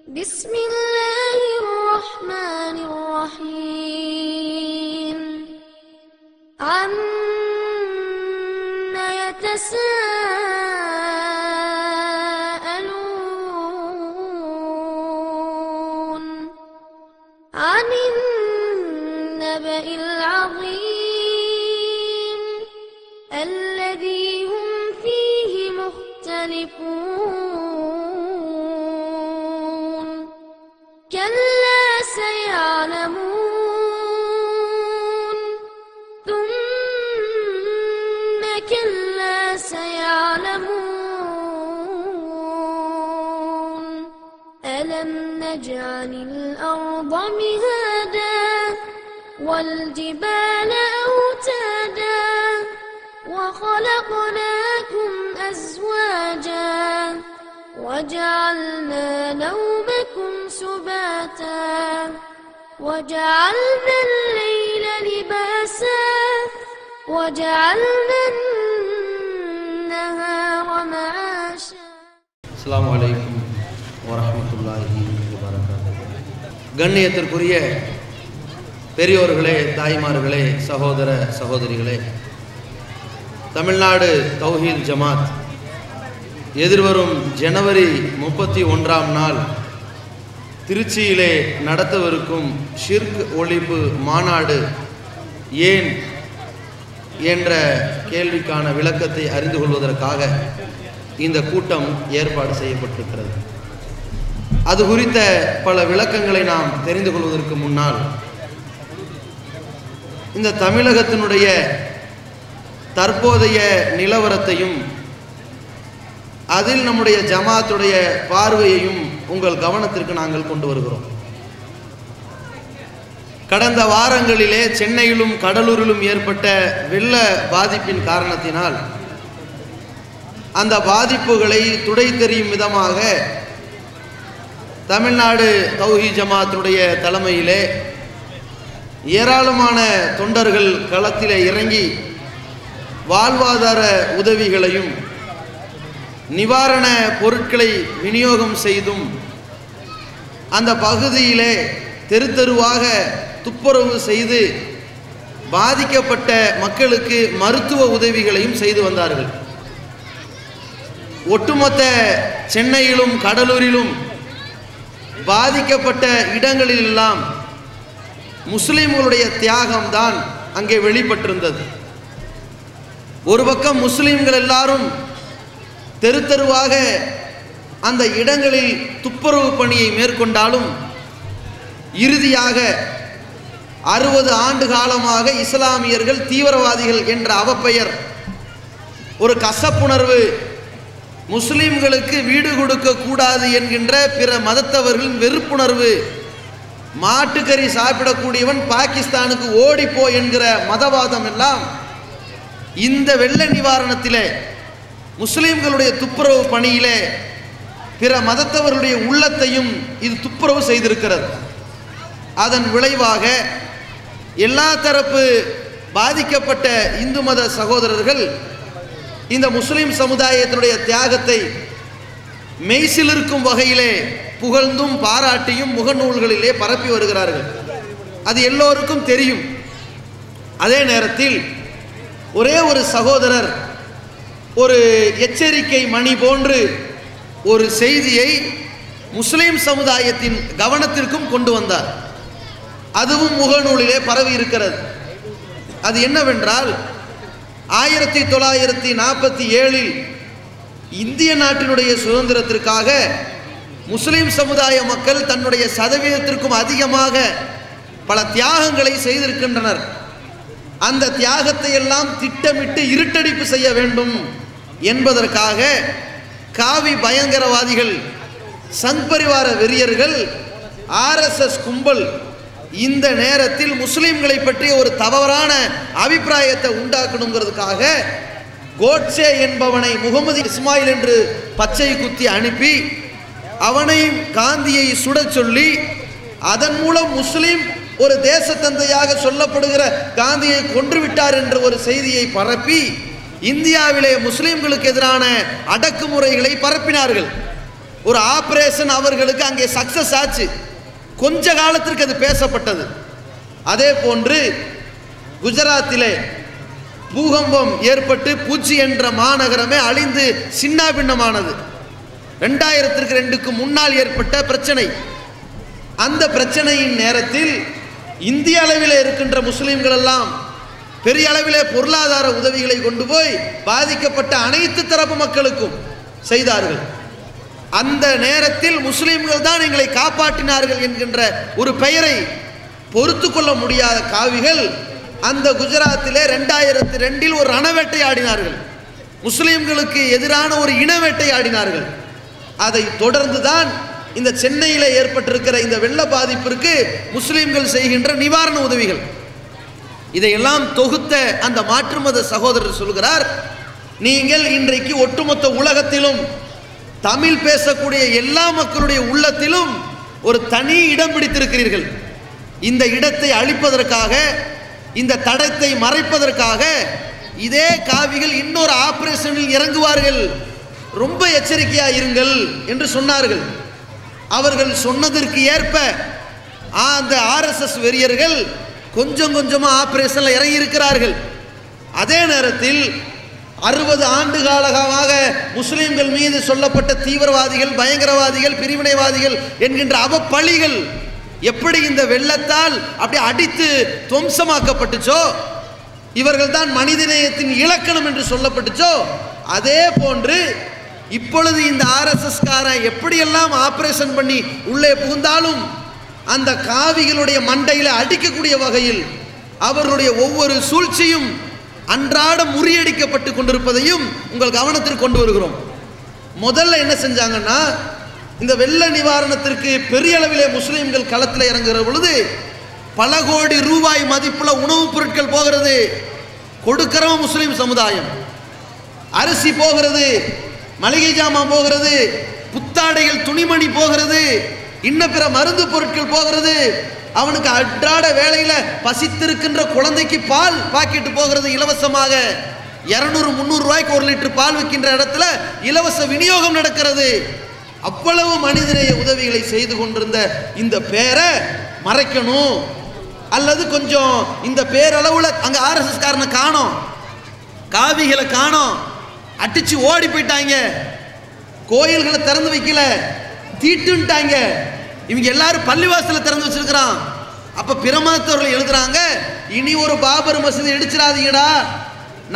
بسم الله الرحمن الرحيم عما يتساءلون عن النبأ العظيم الذي هم فيه مختلفون كلا سيعلمون ثم كلا سيعلمون ألم نجعل الأرض مهادا والجبال أوتادا وخلقناكم أزواجا وجعلنا نومكم سباتا وجعلنا الليل لباسا وجعلنا النهار معاشا. السلام عليكم ورحمة الله وبركاته. கண்ணியத்திற்குரிய பெரியோர்களே, தாய்மார்களே, சகோதர சகோதரிகளே, தமிழ்நாடு தௌஹீத் ஜமாத் எதிர்வரும் ஜனவரி 31ஆம் நாள் திருச்சியிலே நடத்தவிருக்கும் ஷிர்க் ஒழிப்பு மாநாடு ஏன் என்ற கேள்விக்கான விளக்கத்தை அறிந்து கொள்வதற்காக இந்த கூட்டம் ஏற்பாடு செய்யப்பட்டிருக்கிறது. அது குறித்த பல விளக்கங்களை நாம் தெரிந்து கொள்வதற்கு முன்னால் இந்த தமிழகத்தினுடைய தற்போதைய நிலவரத்தையும் அதில் நம்முடைய ஜமாத்துடைய பார்வையையும் உங்கள் கவனத்திற்கு நாங்கள் கொண்டு வருகிறோம். கடந்த வாரங்களிலே சென்னையிலும் கடலூரிலும் ஏற்பட்ட வெள்ள பாதிப்பின் காரணத்தினால் அந்த பாதிப்புகளை துடை தெரியும் விதமாக தமிழ்நாடு தௌஹீத் ஜமாத்துடைய தலைமையிலே ஏராளமான தொண்டர்கள் களத்திலே இறங்கி வாழ்வாதார உதவிகளையும் நிவாரண பொருட்களை விநியோகம் செய்தும் அந்த பகுதியிலே தெரு தெருவாக துப்புரவு செய்து பாதிக்கப்பட்ட மக்களுக்கு மருத்துவ உதவிகளையும் செய்து வந்தார்கள். ஒட்டுமொத்த சென்னையிலும் கடலூரிலும் பாதிக்கப்பட்ட இடங்களிலெல்லாம் முஸ்லிம்களுடைய தியாகம்தான் அங்கே வெளிப்பட்டிருந்தது. ஒரு பக்கம் முஸ்லிம்கள் எல்லாரும் தெரு தெருவாக அந்த இடங்களில் துப்புரவு பணியை மேற்கொண்டாலும் இறுதியாக 60 ஆண்டு காலமாக இஸ்லாமியர்கள் தீவிரவாதிகள் என்ற அவப்பெயர், ஒரு கசப்புணர்வு, முஸ்லிம்களுக்கு வீடு கொடுக்க கூடாது என்கின்ற பிற மதத்தவர்களின் வெறுப்புணர்வு, மாட்டுக்கறி சாப்பிடக்கூடியவன் பாகிஸ்தானுக்கு ஓடிப்போ என்கிற மதவாதம் எல்லாம் இந்த வெள்ள நிவாரணத்திலே முஸ்லிம்களுடைய துப்புரவு பணியிலே பிற மதத்தவர்களுடைய உள்ளத்தையும் இது துப்புரவு செய்திருக்கிறது. அதன் விளைவாக எல்லா தரப்பு பாதிக்கப்பட்ட இந்து மத சகோதரர்கள் இந்த முஸ்லிம் சமுதாயத்தினுடைய தியாகத்தை மெய்சிலிருக்கும் வகையிலே புகழ்ந்தும் பாராட்டியும் முகநூல்களிலே பரப்பி வருகிறார்கள். அது எல்லோருக்கும் தெரியும். அதே நேரத்தில் ஒரே ஒரு சகோதரர் ஒரு எச்சரிக்கை மணி போன்று ஒரு செய்தியை முஸ்லிம் சமுதாயத்தின் கவனத்திற்கும் கொண்டு வந்தார். அதுவும் முகநூலிலே பரவி இருக்கிறது. அது என்னவென்றால் 1947 இந்திய நாட்டினுடைய சுதந்திரத்திற்காக முஸ்லிம் சமுதாய மக்கள் தன்னுடைய சதவீதத்திற்கும் அதிகமாக பல தியாகங்களை செய்திருக்கின்றனர். அந்த தியாகத்தை எல்லாம் திட்டமிட்டு இருட்டடிப்பு செய்ய வேண்டும் என்பதற்காக காவி பயங்கரவாதிகள், சங் பரிவார வெறியர்கள், RSS கும்பல் இந்த நேரத்தில் முஸ்லிம்களை பற்றிய ஒரு தவறான அபிப்பிராயத்தை உண்டாக்கணுங்கிறதுக்காக கோட்சே என்பவனை முகமது இஸ்மாயில் என்று பச்சை குத்தி அனுப்பி அவனையும் காந்தியை சுட சொல்லி அதன் மூலம் முஸ்லிம் ஒரு தேசத்தந்தையாக சொல்லப்படுகிற காந்தியை கொன்றுவிட்டார் என்ற ஒரு செய்தியை பரப்பி இந்தியாவிலே முஸ்லிம்களுக்கு எதிரான அடக்குமுறைகளை பரப்பினார்கள். ஒரு ஆபரேஷன் அவர்களுக்கு அங்கே சக்சஸ் ஆச்சு. கொஞ்ச காலத்திற்கு அது பேசப்பட்டது. அதே போன்று குஜராத்திலே பூகம்பம் ஏற்பட்டு பூச்சி என்ற மாநகரமே அழிந்து சின்னாபின்னமானது. 2002க்கு முன்னால் ஏற்பட்ட பிரச்சனை. அந்த பிரச்சனையின் நேரத்தில் இந்திய அளவில் இருக்கின்ற முஸ்லிம்கள் எல்லாம் பெரிய அளவிலே பொருளாதார உதவிகளை கொண்டு போய் பாதிக்கப்பட்ட அனைத்து தரப்பு மக்களுக்கும் செய்தார்கள். அந்த நேரத்தில் முஸ்லிம்கள் தான் எங்களை காப்பாற்றினார்கள் என்கின்ற ஒரு பெயரை பொறுத்து கொள்ள முடியாத காவிகள் அந்த குஜராத்திலே 2002 ஒரு ரணவேட்டை ஆடினார்கள். முஸ்லிம்களுக்கு எதிரான ஒரு இனவேட்டை ஆடினார்கள். அதை தொடர்ந்து தான் இந்த சென்னையில் ஏற்பட்டிருக்கிற இந்த வெள்ள பாதிப்பிற்கு முஸ்லிம்கள் செய்கின்ற நிவாரண உதவிகள். இதையெல்லாம் தொகுத்த அந்த மாற்று மத சகோதரர் சொல்கிறார், நீங்கள் இன்றைக்கு ஒட்டுமொத்த உலகத்திலும் தமிழ் பேசக்கூடிய எல்லா மக்களுடைய உள்ளத்திலும் ஒரு தனி இடம் பிடித்திருக்கிறீர்கள். இந்த இடத்தை அழிப்பதற்காக, இந்த தடத்தை மறைப்பதற்காக இதே காவிகள் இன்னொரு ஆபரேஷனில் இறங்குவார்கள், ரொம்ப எச்சரிக்கையா இருங்கள் என்று சொன்னார்கள். அவர்கள் சொன்னதற்கு ஏற்ப அந்த RSS வெறியர்கள் கொஞ்சம் கொஞ்சமா ஆபரேஷன்ல இறங்கி இருக்கிறார்கள். அதே நேரத்தில் 60 ஆண்டு காலமாக முஸ்லிம்கள் மீது சொல்லப்பட்ட தீவிரவாதிகள், பயங்கரவாதிகள், பிரிவினைவாதிகள் என்கின்ற அவப்பழிகள் எப்படி இந்த வெள்ளத்தால் அப்படி அடித்து துவம்சமாக்கப்பட்டுச்சோ, இவர்கள் தான் மனிதநேயத்தின் இலக்கணம் என்று சொல்லப்பட்டுச்சோ, அதே போன்று இப்பொழுது இந்த RSS காரன் எப்படியெல்லாம் ஆபரேஷன் பண்ணி உள்ளே புகுந்தாலும் அந்த காவிகளுடைய மண்டையில் அடிக்கக்கூடிய வகையில் அவர்களுடைய ஒவ்வொரு சூழ்ச்சியும் அன்றாட முறியடிக்கப்பட்டு கொண்டிருப்பதையும் உங்கள் கவனத்திற்கு கொண்டு வருகிறோம். முதல்ல என்ன செஞ்சாங்கன்னா, இந்த வெள்ள நிவாரணத்திற்கு பெரிய அளவிலே முஸ்லிம்கள் களத்தில் இறங்குகிற பொழுது பல கோடி ரூபாய் மதிப்புள்ள உணவுப் பொருட்கள் போகிறது. கொடுக்கிறவன் முஸ்லிம் சமுதாயம். அரிசி போகிறது, மளிகை ஜாமான் போகிறது, புத்தாடைகள் துணிமணி போகிறது, இன்ன பிற மருந்து பொருட்கள் போகிறது. அவனுக்கு அன்றாட வேளையில பசித்திருக்கின்ற குழந்தைக்கு பால் பாக்கெட்டு போகிறது இலவசமாக. 200-300 ரூபாய்க்கு 1 லிட்டர் பால் விற்கின்ற இடத்துல இலவச விநியோகம் நடக்கிறது. அவ்வளவு மனிதநேய உதவிகளை செய்து கொண்டிருந்த இந்த பேரை மறைக்கணும், அல்லது கொஞ்சம் இந்த பேரளவுல அங்க RSS காரனை காணோம், காவிகளை காணோம், அடிச்சு ஓடி போயிட்டாங்க, கோயில்களை திறந்து வைக்கல, தீட்டுட்டாங்க, இவங்க எல்லாரும் பள்ளிவாசல திறந்து வச்சிருக்கிறான். அப்ப பிரமத்தவர்கள் எழுதுறாங்க, இனி ஒரு பாபர் மசூதி இடிச்சிடாதீங்கடா,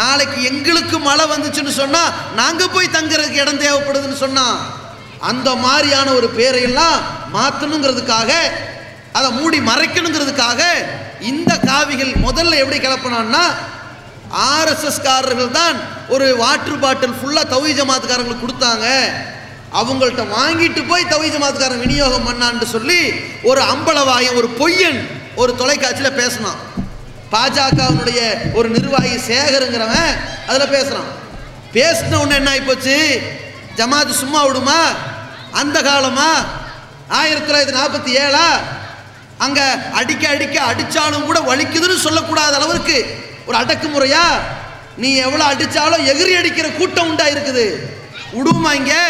நாளைக்கு எங்களுக்கு மழை வந்துச்சுன்னு சொன்னா நாங்க போய் தங்குறதுக்கு இடம் தேவைப்படுதுன்னு சொன்னா அந்த மாதிரியான ஒரு பேரையெல்லாம் மாற்றணுங்கிறதுக்காக, அதை மூடி மறைக்கணுங்கிறதுக்காக இந்த காவிகள் முதல்ல எப்படி கிளப்பினான்னா, RSS காரர்கள் தான் ஒரு வாட்டர் பாட்டில் ஃபுல்லா தௌஹீத் ஜமாத்துக்காரங்களுக்கு கொடுத்தாங்க, அவங்கள்ட்ட வாங்கிட்டு போய் தௌஹீத் ஜமாத்துக்காரன் விநியோகம் பண்ணான்னு சொல்லி ஒரு அம்பலவாயன், ஒரு பொய்யன் ஒரு தொலைக்காட்சியில் பேசினான். பாஜகவினுடைய ஒரு நிர்வாகி சேகருங்கிறவன் அதில் பேசுகிறான். பேசின உடனே என்ன ஆகிப்போச்சு, ஜமாத்து சும்மா விடுமா? அந்த காலமா 1947 அங்கே அடிக்க அடிக்க அடித்தாலும் கூட வலிக்குதுன்னு சொல்லக்கூடாத அளவுக்கு ஒரு அடக்குமுறையா? நீ எவ்வளோ அடித்தாலும் எகிரி அடிக்கிற கூட்டம் உண்டா இருக்குது, விடுமா? இங்கே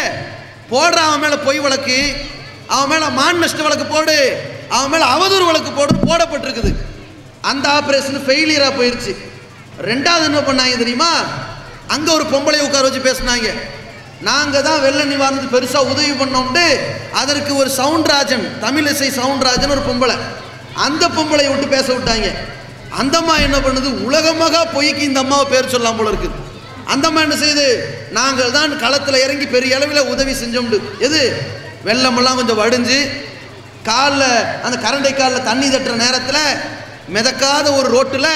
போடுற அவன் மேலே பொய் வழக்கு, அவன் மேலே மான் நஷ்ட வழக்கு போடு, அவன் மேலே அவதூறு வழக்கு போடப்பட்டிருக்குது. அந்த ஆப்ரேஷன் ஃபெயிலியராக போயிடுச்சு. ரெண்டாவது என்ன பண்ணாங்க தெரியுமா? அங்கே ஒரு பொம்பளை உட்கார வச்சு பேசினாங்க, நாங்கள் தான் வெள்ள நிவாரணத்துக்கு பெருசாக உதவி பண்ணோம்ட்டு. அதற்கு ஒரு சவுண்ட்ராஜன், தமிழிசை சவுண்ட்ராஜன் ஒரு பொம்பளை, அந்த பொம்பளை விட்டு பேச விட்டாங்க. அந்த அம்மா என்ன பண்ணுது, உலகமாக பொய்க்கு இந்த அம்மாவை பேர் சொல்லலாம் போல இருக்குது. அந்த அம்மா என்ன செய்யுது, நாங்கள் தான் களத்தில் இறங்கி பெரிய அளவில் உதவி செஞ்சோம்ட்டு. எது வெள்ளமெல்லாம் கொஞ்சம் வடிஞ்சு காலில் அந்த கரண்டை காலில் தண்ணி தட்டுற நேரத்தில் மிதக்காத ஒரு ரோட்டில்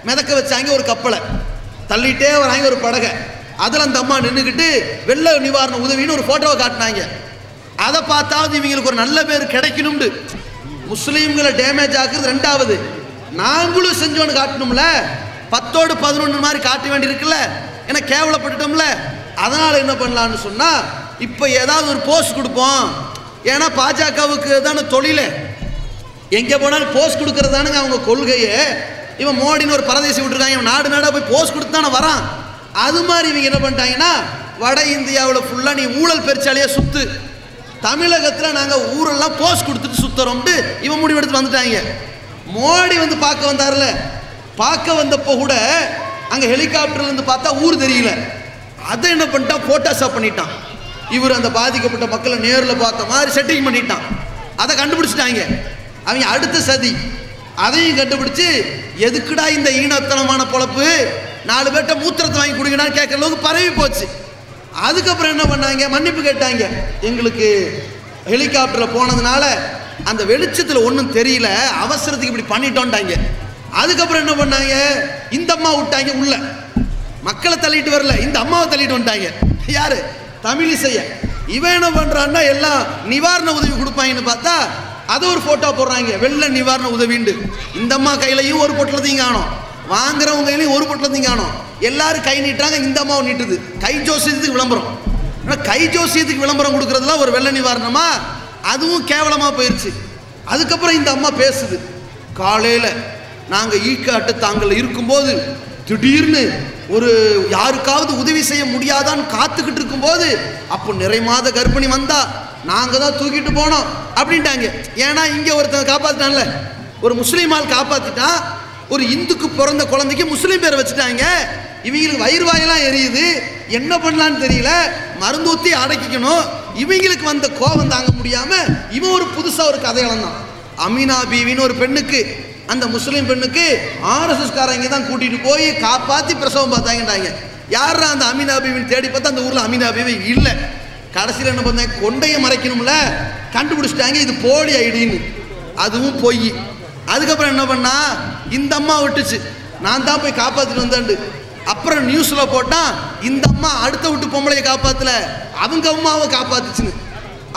மிதக்க வச்சாங்க ஒரு கப்பலை, தள்ளிட்டே வராங்க ஒரு படகை. அதில் அந்த அம்மா நின்றுக்கிட்டு வெள்ள நிவாரண உதவின்னு ஒரு ஃபோட்டோவை காட்டினாங்க. அதை பார்த்தாவது இவங்களுக்கு ஒரு நல்ல பேர் கிடைக்கணும்னு முஸ்லீம்களை டேமேஜ் ஆக்குறது ரெண்டாவது. நாங்களும் செஞ்சோன்னு காட்டணும்ல, 10ஓடு 11 மாதிரி காட்ட வேண்டி இருக்குல்ல, ஏன்னா கேவலப்பட்டுட்டோம்ல. அதனால் என்ன பண்ணலான்னு சொன்னால், இப்போ ஏதாவது ஒரு போஸ்ட் கொடுப்போம். ஏன்னா பாஜகவுக்கு தானே தொழில், எங்கே போனாலும் போஸ்ட் கொடுக்கறது தானுங்க அவங்க கொள்கையே. இவன் மோடின்னு ஒரு பரதேசி விட்டுருக்காங்க, இவன் நாடு நாடாக போய் போஸ்ட் கொடுத்து தானே வரான். அது மாதிரி இவங்க என்ன பண்ணிட்டாங்கன்னா, வட இந்தியாவில் ஃபுல்லாக நீ ஊழல் பெருச்சாலியாக சுத்து, தமிழகத்தில் நாங்கள் ஊரெல்லாம் போஸ்ட் கொடுத்துட்டு சுத்துறோம்ட்டு இவன் முடிவெடுத்து வந்துட்டாங்க. மோடி வந்து பார்க்க வந்தார்ல, பார்க்க வந்தப்போ கூட அங்கே ஹெலிகாப்டர்லேருந்து பார்த்தா ஊர் தெரியல. அதை என்ன பண்ணிட்டான், போட்டோஷாப் பண்ணிட்டான். இவர் அந்த பாதிக்கப்பட்ட மக்களை நேரில் பார்த்த மாதிரி செட்டிங் பண்ணிட்டான். அதை கண்டுபிடிச்சிட்டாங்க அவங்க. அடுத்த சதி அதையும் கண்டுபிடிச்சு, எதுக்குடா இந்த ஈனத்தனமான பொழப்பு, 4 பேர்ட்ட மூத்திரத்தை வாங்கி குடிக்கணும்னு கேட்குற அளவுக்கு பரவி போச்சு. அதுக்கப்புறம் என்ன பண்ணாங்க, மன்னிப்பு கேட்டாங்க. எங்களுக்கு ஹெலிகாப்டரில் போனதுனால அந்த வெளிச்சத்தில் ஒன்றும் தெரியல, அவசரத்துக்கு இப்படி பண்ணிட்டோன்ட்டாங்க. அதுக்கப்புறம் என்ன பண்ணாங்க, இந்த அம்மா விட்டாங்க உள்ள. மக்களை தள்ளிட்டு வரல, இந்த அம்மாவை தள்ளிட்டு வந்துட்டாங்க. யாரு, தமிழிசைய. இவன் என்ன பண்ணுறான்னா எல்லாம் நிவாரண உதவி கொடுப்பாங்கன்னு பார்த்தா அதை ஒரு ஃபோட்டோ போடுறாங்க, வெள்ள நிவாரண உதவிண்டு. இந்த அம்மா கையிலையும் ஒரு பொட்டலத்தையும் காணும், வாங்குறவங்க கையிலையும் ஒரு பொட்டலத்தையும் காணும். எல்லாரும் கை நீட்டுறாங்க, இந்த அம்மாவை நீட்டுது. கை ஜோசியத்துக்கு விளம்பரம். கை ஜோசியத்துக்கு விளம்பரம் கொடுக்கறதுலாம் ஒரு வெள்ள நிவாரணமா, அதுவும் கேவலமாக போயிடுச்சு. அதுக்கப்புறம் இந்த அம்மா பேசுது, காலையில் நாங்கள் ஈக்காட்டு தாங்கள் இருக்கும்போது திடீர்னு ஒரு யாருக்காவது உதவி செய்ய முடியாதான்னு காத்துக்கிட்டு இருக்கும்போது அப்போ நிறை மாத கர்ப்பிணி வந்தா நாங்கள் தான் தூக்கிட்டு போனோம் அப்படின்ட்டாங்க. ஏன்னா இங்கே ஒருத்தன் காப்பாற்றினான்ல, ஒரு முஸ்லீம் ஆள் காப்பாற்றிட்டான். ஒரு இந்துக்கு பிறந்த குழந்தைக்கு முஸ்லீம் பேரை வச்சுட்டாங்க. இவங்களுக்கு வயிறு வாயெல்லாம் எரியுது, என்ன பண்ணலான்னு தெரியல, மருந்து ஊற்றி அடக்கிக்கணும். இவங்களுக்கு வந்த கோபம் தாங்க முடியாமல் இவன் ஒரு புதுசாக ஒரு கதை இழந்தான். அமீனா பீவின்னு ஒரு பெண்ணுக்கு, அந்த முஸ்லீம் பெண்ணுக்கு ஆர்எஸ்எஸ் காரங்க தான் கூட்டிகிட்டு போய் காப்பாற்றி பிரசவம் பார்த்தாங்கட்டாங்க. யாரா அந்த அமீனா பீவின்னு தேடி பார்த்தா அந்த ஊரில் அமீனா பீவி இல்லை. கடைசியில் என்ன பண்ணாங்க, கொண்டையை மறைக்கணும்ல, கண்டுபிடிச்சிட்டாங்க இது போலி ஐடின்னு. அதுவும் பொய். அதுக்கப்புறம் என்ன பண்ணா, இந்த அம்மா விட்டுச்சு, நான் தான் போய் காப்பாற்றிட்டு வந்தாண்டு. அப்புறம் நியூஸில் போட்டான், இந்த அம்மா அடுத்த விட்டு பொம்பளையை காப்பாற்றல, அவங்க அம்மாவை காப்பாத்துச்சுன்னு.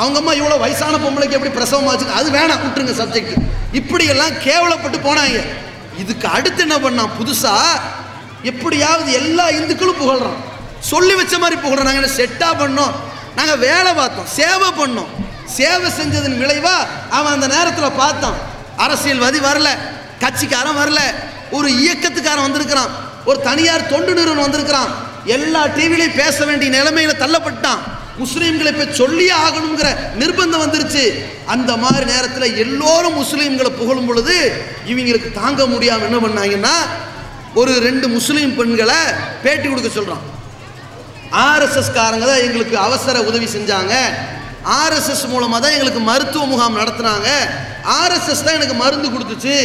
அவங்க அம்மா இவ்வளோ வயசான பொம்பளைக்கு எப்படி பிரசவம் ஆச்சுன்னு, அது வேணாம் விட்டுருங்க சப்ஜெக்ட். இப்படியெல்லாம் கேவலப்பட்டு போனாங்க. இதுக்கு அடுத்து என்ன பண்ணான், புதுசாக எப்படியாவது எல்லா இந்துக்களும் புகழ்றான், சொல்லி வச்ச மாதிரி புகழ்றான். நாங்கள் என்ன செட்டாக பண்ணோம், நாங்கள் வேலை பார்த்தோம், சேவை பண்ணோம். சேவை செஞ்சதன் விளைவா அவன் அந்த நேரத்தில் பார்த்தான், அரசியல்வாதி வரல, கட்சிக்காரன் வரல, ஒரு இயக்கத்துக்காரன் வந்திருக்கிறான், ஒரு தனியார் தொண்டு நிறுவனம் வந்திருக்கிறான், எல்லா டிவிலையும் பேச வேண்டிய நிலைமையில தள்ளப்பட்டான். முஸ்லீம்களை இப்போ சொல்லியே ஆகணுங்கிற நிர்பந்தம் வந்துருச்சு. அந்த மாதிரி நேரத்தில் எல்லோரும் முஸ்லீம்களை புகழும் பொழுது இவங்களுக்கு தாங்க முடியாமல் என்ன பண்ணாங்கன்னா, ஒரு 2 முஸ்லீம் பெண்களை பேட்டி கொடுக்க சொல்கிறான். ஆர்எஸ்எஸ் காரங்க தான் எங்களுக்கு அவசர உதவி செஞ்சாங்க, ஆர்எஸ்எஸ் மூலமாக தான் எங்களுக்கு மருத்துவ முகாம் நடத்தினாங்க, ஆர்எஸ்எஸ் தான் எனக்கு மருந்து கொடுத்துச்சு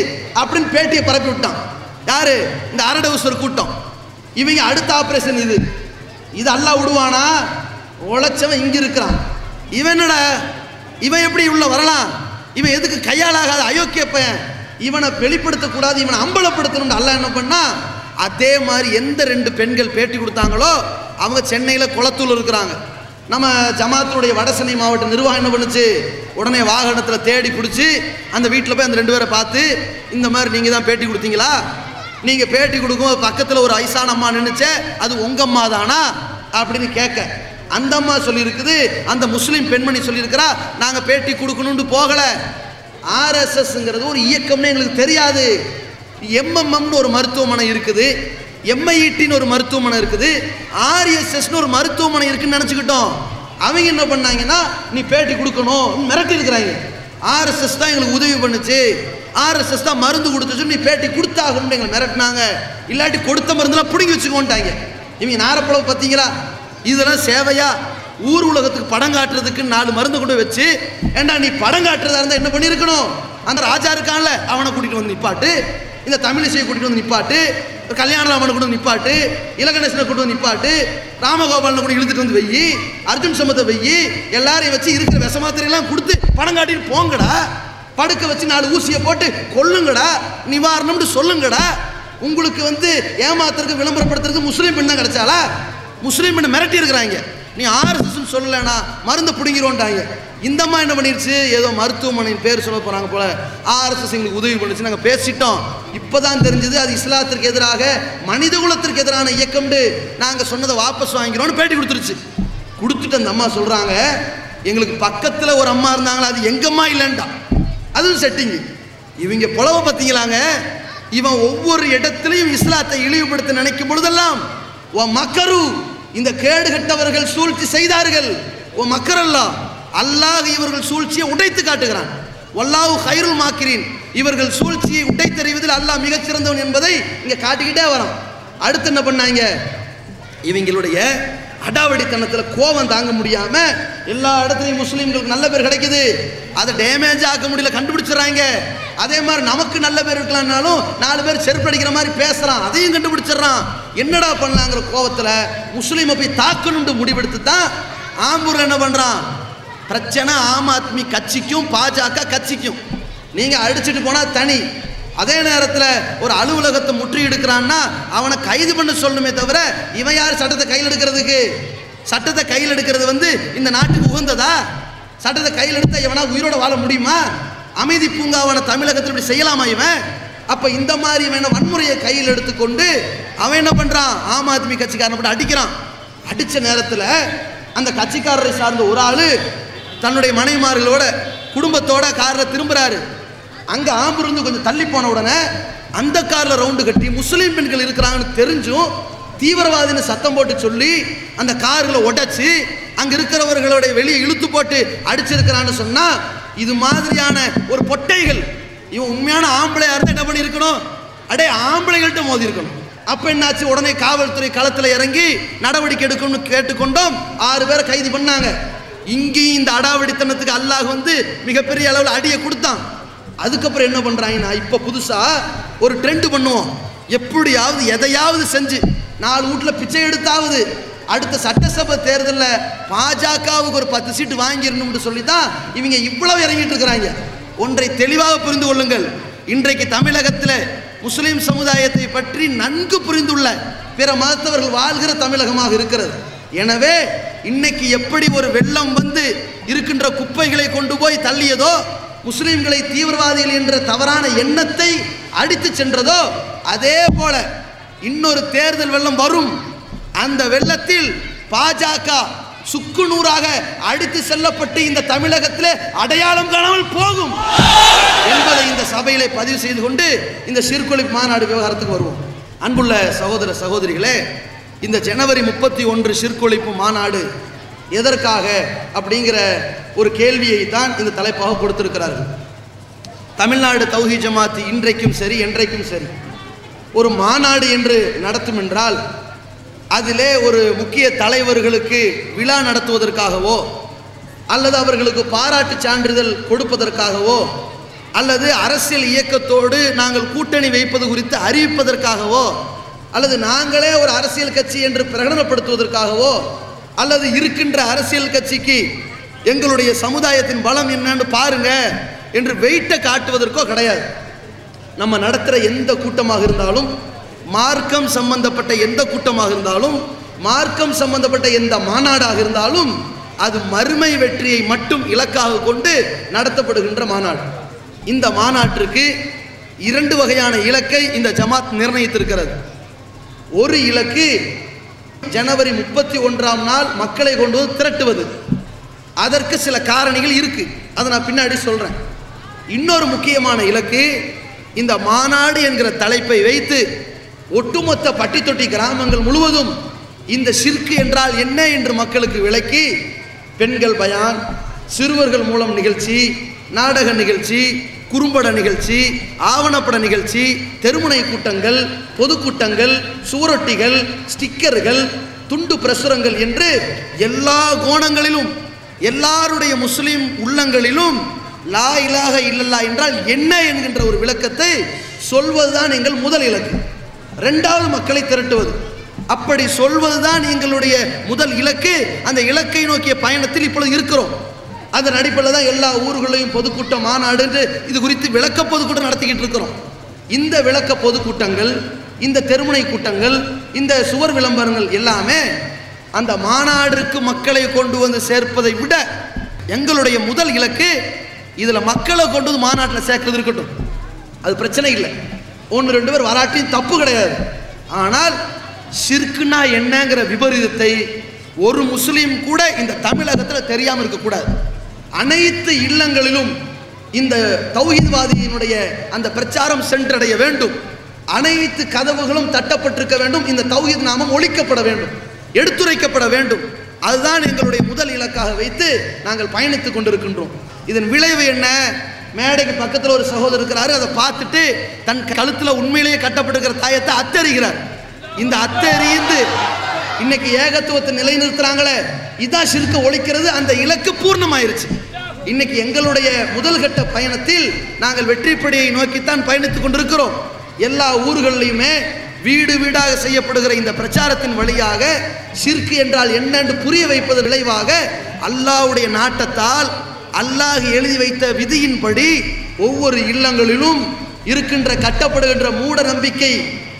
அப்படின்னு பேட்டியை பரப்பி விட்டான். யாரு, இந்த அரடவுசர் கூட்டம். இவங்க அடுத்த ஆப்ரேஷன் இது அல்லாஹ் விடுவானா, உழைச்சவன் இங்கே இருக்கிறான். இவன் என்னடா, இவன் எப்படி உள்ள வரலாம், இவன் எதுக்கு கையாளாகாத அயோக்கிய பையன், இவனை வெளிப்படுத்தக்கூடாது, இவனை அம்பலப்படுத்தணும். அல்லாஹ் என்ன பண்ணா, அதே மாதிரி எந்த 2 பெண்கள் பேட்டி கொடுத்தாங்களோ அவங்க சென்னையில் குளத்தூர் இருக்கிறாங்க. நம்ம ஜமாத்துடைய வடசென்னை மாவட்ட நிர்வாகம் என்ன பண்ணுச்சு, உடனே வாகனத்தில் தேடி பிடிச்சி அந்த வீட்டில் போய் அந்த 2 பேரை பார்த்து, இந்த மாதிரி நீங்கள் தான் பேட்டி கொடுத்தீங்களா, நீங்கள் பேட்டி கொடுக்கும் பக்கத்தில் ஒரு வயசான அம்மா நின்றுச்சே, அது உங்கள் அம்மா தானா அப்படின்னு கேட்க, அந்த அம்மா சொல்லியிருக்குது, அந்த முஸ்லீம் பெண்மணி சொல்லியிருக்கிறா, நாங்கள் பேட்டி கொடுக்கணும்னு போகலை, ஆர்எஸ்எஸ்ங்கிறது ஒரு இயக்கம்னு எங்களுக்கு தெரியாது, எம்எம்எம்னு ஒரு மருத்துவமனை இருக்குது, எம்ஐஇடின்னு ஒரு மருத்துவமனை இருக்குது, ஆர்எஸ்எஸ்னு ஒரு மருத்துவமனை இருக்குன்னு நினச்சிக்கிட்டோம். அவங்க என்ன பண்ணாங்கன்னா, நீ பேட்டி கொடுக்கணும் மிரட்டி இருக்கிறாங்க. ஆர்எஸ்எஸ் தான் எங்களுக்கு உதவி பண்ணுச்சு, ஆர்எஸ்எஸ் தான் மருந்து கொடுத்துச்சு, நீ பேட்டி கொடுத்தாகணும்னு எங்களை மிரட்டினாங்க, இல்லாட்டி கொடுத்த மருந்துலாம் பிடுங்கி வச்சுக்கோன்ட்டாங்க. இவங்க நாரப்பளவு பார்த்தீங்களா, இதெல்லாம் சேவையா, ஊர் உலகத்துக்கு படம் காட்டுறதுக்கு 4 மருந்து கொண்டு வச்சு, ஏண்டா நீ படம் காட்டுறதா இருந்தால் என்ன பண்ணியிருக்கணும், அந்த ராஜா இருக்கான்ல அவனை கூட்டிகிட்டு வந்து நிப்பாட்டு, இந்த தமிழிசையை கூட்டிகிட்டு வந்து நிப்பாட்டு, கல்யாணராமனை கொண்டு வந்து நிப்பாட்டு, இலகணேசனை கொண்டு வந்து நிப்பாட்டு, ராமகோபாலனை கூட இழுத்துட்டு வந்து வெயி, அர்ஜுன் சம்பத்தை வெயி, எல்லாரையும் வச்சு இருக்கிற விஷமாத்திரையெல்லாம் கொடுத்து படம் காட்டிட்டு போங்கடா, படுக்க வச்சு 4 ஊசியை போட்டு கொல்லுங்கடா, நிவாரணம்னு சொல்லுங்கடா. உங்களுக்கு ஏமாத்துறதுக்கு விளம்பரப்படுத்துறதுக்கு முஸ்லீம் பெண் தான் கிடைச்சாலா, முஸ்லீம் பெண்ணை மிரட்டி இருக்கிறாங்க. நீ ஆர்எஸ்எஸ் சொல்லலைன்னா மருந்து பிடிங்கிறோன்ட்டாங்க. இந்த அம்மா என்ன பண்ணிருச்சு, ஏதோ மருத்துவமனையின் பேர் சொல்ல போகிறாங்க போல, ஆர்எஸ்எஸ் எங்களுக்கு உதவி பண்ணிச்சு, நாங்கள் பேசிட்டோம், இப்போ தான் தெரிஞ்சது அது இஸ்லாத்திற்கு எதிராக மனித குலத்திற்கு எதிரான இயக்கம்னு, நாங்கள் சொன்னதை வாபஸ் வாங்கிறோன்னு பேட்டி கொடுத்துருச்சு. கொடுத்துட்டு அந்த அம்மா சொல்கிறாங்க, எங்களுக்கு பக்கத்தில் ஒரு அம்மா இருந்தாங்களா, அது எங்கள் அம்மா இல்லைன்ட்டா, அதுவும் செட்டிங்கு. இவங்க புலவ பார்த்தீங்களாங்க, இவன் ஒவ்வொரு இடத்துலையும் இஸ்லாத்தை இழிவுபடுத்த நினைக்கும் பொழுதெல்லாம் ஓ மக்கரு, இந்த கேடு கட்டவர்கள் சூழ்ச்சி செய்தார்கள், ஓ மக்கரல்லா, அல்லாஹ் இவர்கள் சூழ்ச்சியை உடைத்து காட்டுகிறான். வல்லாஹு கைருல் மாக்கிரீன், இவர்கள் சூழ்ச்சியை உடைத்தறிவதில் அல்லாஹ் மிகச்சிறந்தவன் என்பதை இங்க காட்டிக்கிட்டே வரான். அடுத்து என்ன பண்ணாங்க, இவங்களுடைய அடாவடித்தனத்தில் கோபம் தாங்க முடியாம எல்லா இடத்துலையும் முஸ்லீம்களுக்கு நல்ல பேர் கிடைக்குது, அதை டேமேஜ் ஆக்க முடியல, கண்டுபிடிச்சிடறாங்க. அதே மாதிரி நமக்கு நல்ல பேர் இருக்கலாம்னாலும் 4 பேர் செருப்பு அடிக்கிற மாதிரி பேசுறான், அதையும் கண்டுபிடிச்சிடறான். என்னடா பண்ணலாங்கிற கோபத்தில் முஸ்லீமை போய் தாக்கணும்னு முடிவெடுத்து தான் ஆம்பூர்ல என்ன பண்றான், பிரச்சனை ஆம் ஆத்மி கட்சிக்கும் பாஜக கட்சிக்கும். நீங்க அடிச்சுட்டு போனா தனி, அதே நேரத்தில் ஒரு அலுவலகத்தை முற்றுகையிடுக்கிறான்னா அவனை கைது பண்ண சொல்லணுமே தவிர இவன் யார் சட்டத்தை கையில் எடுக்கிறதுக்கு? சட்டத்தை கையில் எடுக்கிறது இந்த நாட்டுக்கு உகந்ததா? சட்டத்தை கையில் எடுத்தா இவனா உயிரோட வாழ முடியுமா? அமைதி பூங்காவான தமிழகத்தில் இப்படி செய்யலாமா இவன்? அப்ப இந்த மாதிரி இவன் வன்முறையை கையில் எடுத்துக்கொண்டு அவன் என்ன பண்றான், ஆம் ஆத்மி கட்சிக்காரனை போட்டு அடிக்கிறான். அடிச்ச நேரத்தில் அந்த கட்சிக்காரரை சார்ந்த ஒரு ஆளு தன்னுடைய மனைவிமார்களோட குடும்பத்தோட காரில் திரும்புறாரு. அங்கே ஆம்பூர்ந்து கொஞ்சம் தள்ளி போன உடனே அந்த காரில் ரவுண்டு கட்டி முஸ்லீம் பெண்கள் இருக்கிறாங்கன்னு தெரிஞ்சும் தீவிரவாதின்னு சத்தம் போட்டு சொல்லி அந்த காரில் உடைச்சி அங்கே இருக்கிறவர்களுடைய வெளியே இழுத்து போட்டு அடிச்சிருக்கிறான்னு சொன்னால் இது மாதிரியான ஒரு பொட்டைகள், இவன் உண்மையான ஆம்பளையா இருந்தால் என்ன பண்ணியிருக்கணும், அடே ஆம்பளைகள்கிட்ட மோதி இருக்கணும். அப்போ என்னாச்சு, உடனே காவல்துறை களத்தில் இறங்கி நடவடிக்கை எடுக்கணும்னு கேட்டுக்கொண்டோம். 6 பேரை கைது பண்ணாங்க. இங்கேயும் இந்த அடாவடித்தனத்துக்கு அல்லாஹ் மிகப்பெரிய அளவில் அடியை கொடுத்தான். அதுக்கப்புறம் என்ன பண்றாங்கன்னா, இப்போ புதுசா ஒரு ட்ரெண்ட் பண்ணுவோம், எப்படியாவது எதையாவது செஞ்சு 4 வீட்டில் பிச்சை எடுத்தாவது அடுத்த சட்டசபை தேர்தலில் பாஜகவுக்கு ஒரு 10 சீட்டு வாங்கிடணும்னு சொல்லி தான் இவங்க இவ்வளவு இறங்கிட்டு இருக்கிறாங்க. ஒன்றை தெளிவாக புரிந்து கொள்ளுங்கள், இன்றைக்கு தமிழகத்தில் முஸ்லிம் சமுதாயத்தை பற்றி நன்கு புரிந்துள்ள பிற மதத்தவர்கள் வாழ்கிற தமிழகமாக இருக்கிறது. எனவே இன்னைக்கு எப்படி ஒரு வெள்ளம் இருக்கின்ற குப்பைகளை கொண்டு போய் தள்ளியதோ, முஸ்லிம்களை தீவிரவாதிகள் என்ற தவறான எண்ணத்தை அடித்து சென்றதோ, அதே போல இன்னொரு தேர்தல் வெள்ளம் வரும். அந்த வெள்ளத்தில் பாஜக சுக்குநூறாக அடித்து செல்லப்பட்டு இந்த தமிழகத்தில் அடையாளம் காணாமல் போகும் என்பதை இந்த சபையிலே பதிவு செய்து கொண்டு இந்த சீர்குலைப்பு மாநாடு விவகாரத்துக்கு வருவோம். அன்புள்ள சகோதர சகோதரிகளே, இந்த ஜனவரி 31 சீர்குலைப்பு மாநாடு எதற்காக அப்படிங்கிற ஒரு கேள்வியை தான் இந்த தலைப்பாக கொடுத்திருக்கிறார்கள். தமிழ்நாடு தௌஹீத் ஜமாத் இன்றைக்கும் சரி என்றைக்கும் சரி ஒரு மாநாடு என்று நடத்தும் என்றால் அதிலே ஒரு முக்கிய தலைவர்களுக்கு விழா நடத்துவதற்காகவோ அல்லது அவர்களுக்கு பாராட்டு சான்றிதழ் கொடுப்பதற்காகவோ அல்லது அரசியல் இயக்கத்தோடு நாங்கள் கூட்டணி வைப்பது குறித்து அறிவிப்பதற்காகவோ அல்லது நாங்களே ஒரு அரசியல் கட்சி என்று பிரகடனப்படுத்துவதற்காகவோ அல்லது இருக்கின்ற அரசியல் கட்சிக்கு எங்களுடைய சமுதாயத்தின் பலம் என்னன்னு பாருங்க என்று வெயிட்டை காட்டுவதற்கோ கிடையாது. நம்ம நடத்துகிற எந்த கூட்டமாக இருந்தாலும், மார்க்கம் சம்பந்தப்பட்ட எந்த கூட்டமாக இருந்தாலும், மார்க்கம் சம்பந்தப்பட்ட எந்த மாநாடாக இருந்தாலும் அது மறுமை வெற்றியை மட்டும் இலக்காக கொண்டு நடத்தப்படுகின்ற மாநாடு. இந்த மாநாட்டிற்கு 2 வகையான இலக்கை இந்த ஜமாத் நிர்ணயித்திருக்கிறது. ஒரு இலக்கு ஜனவரி 31ஆம் நாள் மக்களை கொண்டு வந்து திரட்டுவது. அதற்கு சில காரணிகள் இருக்கு, அதை நான் பின்னாடி சொல்றேன். இன்னொரு முக்கியமான இலக்கு, இந்த மாநாடு என்கிற தலைப்பை வைத்து ஒட்டுமொத்த பட்டி தொட்டி கிராமங்கள் முழுவதும் இந்த ஷிர்க் என்றால் என்ன என்று மக்களுக்கு விளக்கி பெண்கள் பயான், சிறுவர்கள் மூலம் நிகழ்ச்சி, நாடக நிகழ்ச்சி, குறும்பட நிகழ்ச்சி, ஆவணப்பட நிகழ்ச்சி, தெருமுனை கூட்டங்கள், பொதுக்கூட்டங்கள், சுவரொட்டிகள், ஸ்டிக்கர்கள், துண்டு பிரசுரங்கள் என்று எல்லா கோணங்களிலும் எல்லாருடைய முஸ்லிம் உள்ளங்களிலும் லா இலாஹ இல்லல்லாஹ் என்றால் என்ன என்கின்ற ஒரு விளக்கத்தை சொல்வதுதான் எங்கள் முதல் இலக்கு. 2வது மக்களை திரட்டுவது. அப்படி சொல்வதுதான் எங்களுடைய முதல் இலக்கு. அந்த இலக்கை நோக்கிய பயணத்தில் இப்பொழுது இருக்கிறோம். அதன் அடிப்படையில் தான் எல்லா ஊர்களையும் பொதுக்கூட்டம், மாநாடு என்று இது குறித்து விளக்க பொதுக்கூட்டம் நடத்திக்கிட்டு இருக்கிறோம். இந்த விளக்க பொதுக்கூட்டங்கள், இந்த தெருமுனை கூட்டங்கள், இந்த சுவர் விளம்பரங்கள் எல்லாமே அந்த மாநாடுக்கு மக்களை கொண்டு வந்து சேர்ப்பதை விட எங்களுடைய முதல் இலக்கு இதில் மக்களை கொண்டு வந்து மாநாட்டில் சேர்க்கிறது இருக்கட்டும், அது பிரச்சனை இல்லை. 1-2 பேர் வராட்டியும் தப்பு கிடையாது. ஆனால் ஷிர்க்னா என்னங்கிற விபரீதத்தை ஒரு முஸ்லீம் கூட இந்த தமிழகத்தில் தெரியாமல் இருக்கக்கூடாது. அனைத்து இல்லங்களிலும் இந்த தௌஹீத்வாதியினுடைய அந்த பிரச்சாரம் சென்றடைய வேண்டும். அனைத்து கதவுகளும் தட்டப்பட்டிருக்க வேண்டும். இந்த தௌஹீத் நாமம் ஒழிக்கப்பட வேண்டும், எடுத்துரைக்கப்பட வேண்டும். அதுதான் எங்களுடைய முதல் இலக்காக வைத்து நாங்கள் பயணித்துக் கொண்டிருக்கின்றோம். இதன் விளைவு என்ன? மேடைக்கு பக்கத்தில் ஒரு சகோதரர் இருக்கிறாரு, அதை பார்த்துட்டு தன் கழுத்தில் உண்மையிலேயே கட்டப்பட்டிருக்கிற தாயத்தை அத்தறிகிறார். இந்த அத்தறிந்து இன்னைக்கு ஏகத்துவத்தை நிலைநிறுத்துறாங்களே, இதான் ஷிர்க ஒழிக்கிறது. அந்த இலக்கு பூர்ணமாயிருச்சு. இன்னைக்கு எங்களுடைய முதல் கட்ட பயணத்தில் நாங்கள் வெற்றிப்படியை நோக்கித்தான் பயணித்துக் கொண்டிருக்கிறோம். எல்லா ஊர்களிலுமே வீடு வீடாக செய்யப்படுகிற இந்த பிரச்சாரத்தின் வழியாக ஷிர்க் என்றால் என்னென்று புரிய வைப்பதன் விளைவாக அல்லாஹ்வுடைய நாட்டத்தால் அல்லாஹ் எழுதி வைத்த விதியின்படி ஒவ்வொரு இல்லங்களிலும் இருக்கின்ற கட்டப்படுகின்ற மூட நம்பிக்கை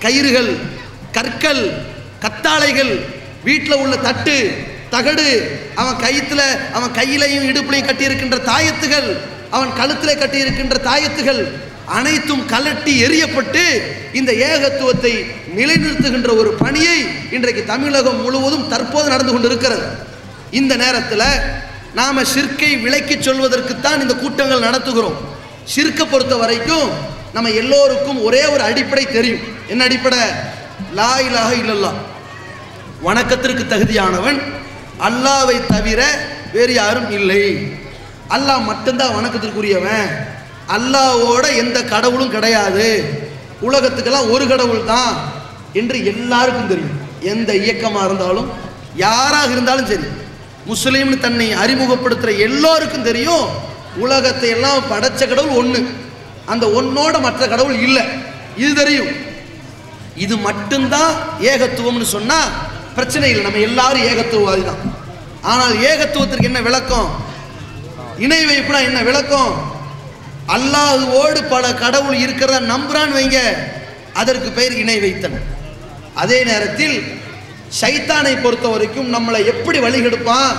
கயிறுகள், கற்கள், கத்தாழைகள், வீட்டில் உள்ள தட்டு தகடு, அவன் கையிலையும் இடுப்புலையும் கட்டியிருக்கின்ற தாயத்துகள், அவன் கழுத்திலே கட்டியிருக்கின்ற தாயத்துகள் அனைத்தும் கலட்டி எறியப்பட்டு இந்த ஏகத்துவத்தை நிலைநிறுத்துகின்ற ஒரு பணியை இன்றைக்கு தமிழகம் முழுவதும் தற்போது நடந்து கொண்டிருக்கிறது. இந்த நேரத்தில் நாம ஷிர்கை விளக்கி சொல்வதற்குத்தான் இந்த கூட்டங்கள் நடத்துகிறோம். ஷிர்கை பொறுத்த வரைக்கும் நம்ம எல்லோருக்கும் ஒரே ஒரு அடிப்படை தெரியும். என்ன அடிப்படை? லா இலாஹ இல்லல்லாஹ், வணக்கத்திற்கு தகுதியானவன் அல்லாஹ்வை தவிர வேறு யாரும் இல்லை. அல்லாஹ் மட்டும்தான் வணக்கத்திற்குரியவன். அல்லாஹ்வோட எந்த கடவுளும் கிடையாது. உலகத்துக்கெல்லாம் ஒரு கடவுள் தான் என்று எல்லாருக்கும் தெரியும். எந்த இயக்கமாக இருந்தாலும் யாராக இருந்தாலும் சரி, முஸ்லீம்னு தன்னை அறிமுகப்படுத்துகிற எல்லோருக்கும் தெரியும் உலகத்தை எல்லாம் படைச்ச கடவுள் ஒன்று, அந்த ஒன்னோட மற்ற கடவுள் இல்லை. இது தெரியும். இது மட்டும்தான் ஏகத்துவம்னு சொன்னா பிரச்சனை இல்லை. நம்ம எல்லாரும் ஏகத்துவவாதி தான். ஆனால் ஏகத்துவத்திற்கு என்ன விளக்கம்? இணை வைப்புனா என்ன விளக்கம்? அல்லாஹ்வோடு பல கடவுள் இருக்கிறத நம்புறான்னு வைங்க, அதற்கு பெயர் இணை வைத்தல். அதே நேரத்தில் ஷைத்தானை பொறுத்த வரைக்கும் நம்மளை எப்படி வழிகெடுப்பான்?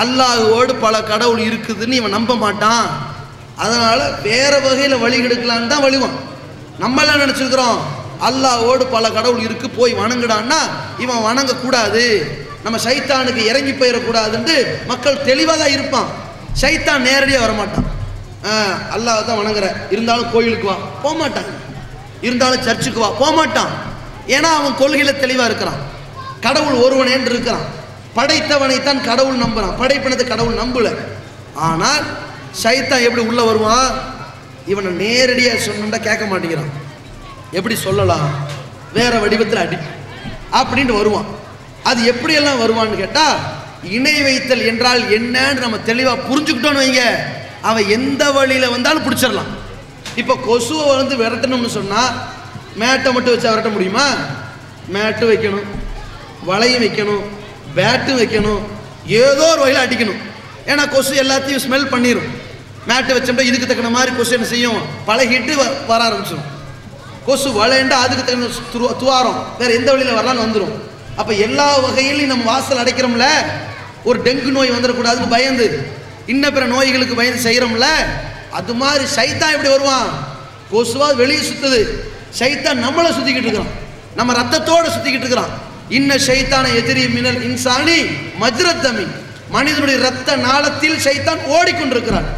அல்லாஹ்வோடு பல கடவுள் இருக்குதுன்னு இவன் நம்ப மாட்டான். அதனால வேற வகையில் வழிகெடுக்கலான்னு தான் வழிவான். நம்மளாம் நினைச்சிருக்கிறோம் அல்லாஹ்வோடு பல கடவுள் இருக்கு, போய் வணங்குடான்னா இவன் வணங்கக்கூடாது, நம்ம ஷைத்தானுக்கு இறங்கி போயிடக்கூடாதுன்ட்டு மக்கள் தெளிவாக தான் இருப்பான். ஷைத்தான் நேரடியாக வரமாட்டான். அல்லாஹ் தான் வணங்குற, இருந்தாலும் கோயிலுக்கு வா போகமாட்டான், இருந்தாலும் சர்ச்சுக்கு வா போகமாட்டான். ஏன்னா அவன் கொள்கையில் தெளிவாக இருக்கிறான். கடவுள் ஒருவன் என்று இருக்கிறான். படைத்தவனைத்தான் கடவுள் நம்புறான், படைப்பினத்தை கடவுள் நம்பல. ஆனால் ஷைத்தான் எப்படி உள்ள வருவான்? இவனை நேரடியாக சொன்னா கேட்க மாட்டேங்கிறான். எப்படி சொல்லலாம்? வேற வடிவத்தில் அடி அப்படின்ட்டு வருவான். அது எப்படியெல்லாம் வருவான்னு கேட்டால், இணை வைத்தல் என்றால் என்னன்னு நம்ம தெளிவாக புரிஞ்சுக்கிட்டோன்னு வைங்க, அவன் எந்த வழியில் வந்தாலும் பிடிச்சிடலாம். இப்போ கொசுவை வந்து விரட்டணும்னு சொன்னால் மேட்டை மட்டும் வச்சா விரட்ட முடியுமா? மேட்டு வைக்கணும், வலையும் வைக்கணும், பேட்டும் வைக்கணும், ஏதோ ஒரு வகையில் அடிக்கணும். ஏன்னா கொசு எல்லாத்தையும் ஸ்மெல் பண்ணிடும். மேட்டை வச்சோம்னா இதுக்கு தக்கன மாதிரி கொசு என்ன செய்யும்? பழகிட்டு வர ஆரம்பிச்சிடும். கொசு வளைண்டா அதுக்கு தகுந்த துவாரம் வேற எந்த வழியில் வரலான்னு வந்துடும். அப்போ எல்லா வகையிலையும் நம்ம வாசல் அடைக்கிறோம்ல, ஒரு டெங்கு நோய் வந்துடக்கூடாதுன்னு பயந்து, இன்ன பிற நோய்களுக்கு பயந்து செய்கிறோம்ல, அது மாதிரி ஷைத்தான் எப்படி வருவான்? கொசுவா வெளியே சுத்துது, ஷைத்தான் நம்மளை சுற்றிக்கிட்டு இருக்கிறான், நம்ம ரத்தத்தோடு சுற்றிக்கிட்டு இருக்கிறான். இன்ன ஷைத்தான எதிரி மினல் இன்சானி மஜ்ரத்தமி, மனிதனுடைய ரத்த நாளத்தில் ஷைத்தான் ஓடிக்கொண்டிருக்கிறான்.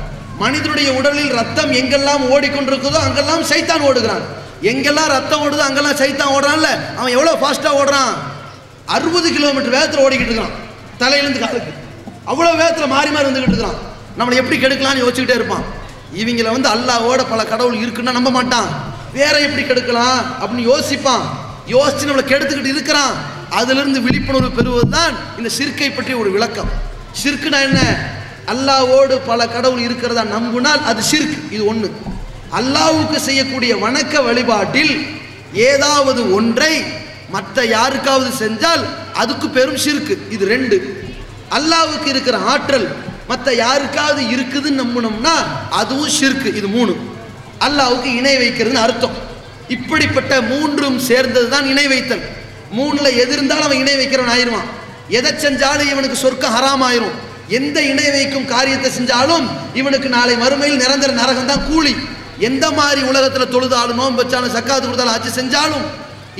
மனிதனுடைய உடலில் ரத்தம் எங்கெல்லாம் ஓடிக்கொண்டிருக்குதோ அங்கெல்லாம் ஷைத்தான் ஓடுகிறான். எங்கெல்லாம் ரத்தம் ஓடுதோ அங்கெல்லாம் ஷைத்தான் ஓடுறான்ல. அவன் எவ்வளோ ஃபாஸ்ட்டாக ஓடுறான்? 60 கிலோமீட்டர் வேகத்தில் ஓடிக்கிட்டு இருக்கிறான். தலையிலேருந்து காலுக்கு அவ்வளோ வேகத்தில் மாறி மாறி வந்துக்கிட்டு இருக்கிறான். நம்மளை எப்படி கெடுக்கலான்னு யோசிச்சுக்கிட்டே இருப்பான். இவங்கள வந்து அல்லாஹ்வோட பல கடவுள் இருக்குன்னா நம்ப மாட்டான். வேற எப்படி கெடுக்கலாம் அப்படின்னு யோசிப்பான். யோசிச்சு நம்மளை கெடுத்துக்கிட்டு இருக்கிறான். அதிலிருந்து விழிப்புணர்வு பெறுவது தான் இந்த ஷிர்கை பற்றிய ஒரு விளக்கம். ஷிர்க்குனா என்ன? அல்லாஹ்வோடு பல கடவுள் இருக்கிறதா நம்பினால் அது ஷிர்க். இது ஒன்று. அல்லாஹ்வுக்கு செய்யக்கூடிய வணக்க வழிபாட்டில் ஏதாவது ஒன்றை மற்ற யாருக்காவது செஞ்சால் அதுக்கு பெரும் ஷிர்க். இது ரெண்டு. அல்லாஹ்வுக்கு இருக்கிற ஆற்றல் மற்ற யாருக்காவது இருக்குதுன்னு நம்பினோம்னா அதுவும் ஷிர்க். இது மூணு. அல்லாஹ்வுக்கு இணை வைக்கிறதுன்னு அர்த்தம். இப்படிப்பட்ட மூன்றும் சேர்ந்தது தான் இணை வைத்தல். மூணுல எது இருந்தாலும் அவன் இணை வைக்கிறவன் ஆயிடுவான். எதை செஞ்சாலும் இவனுக்கு சொர்க்கம் ஹராம் ஆயிரும். எந்த இணை வைக்கும் காரியத்தை செஞ்சாலும் இவனுக்கு நாளை மறுமையில் நிரந்தர நரகம் தான் கூலி. எந்த மாதிரி உலகத்தில் தொழுதாலும் நோன்பு வச்சாலும் சக்காத்து கொடுத்தாலும் ஆட்சி செஞ்சாலும்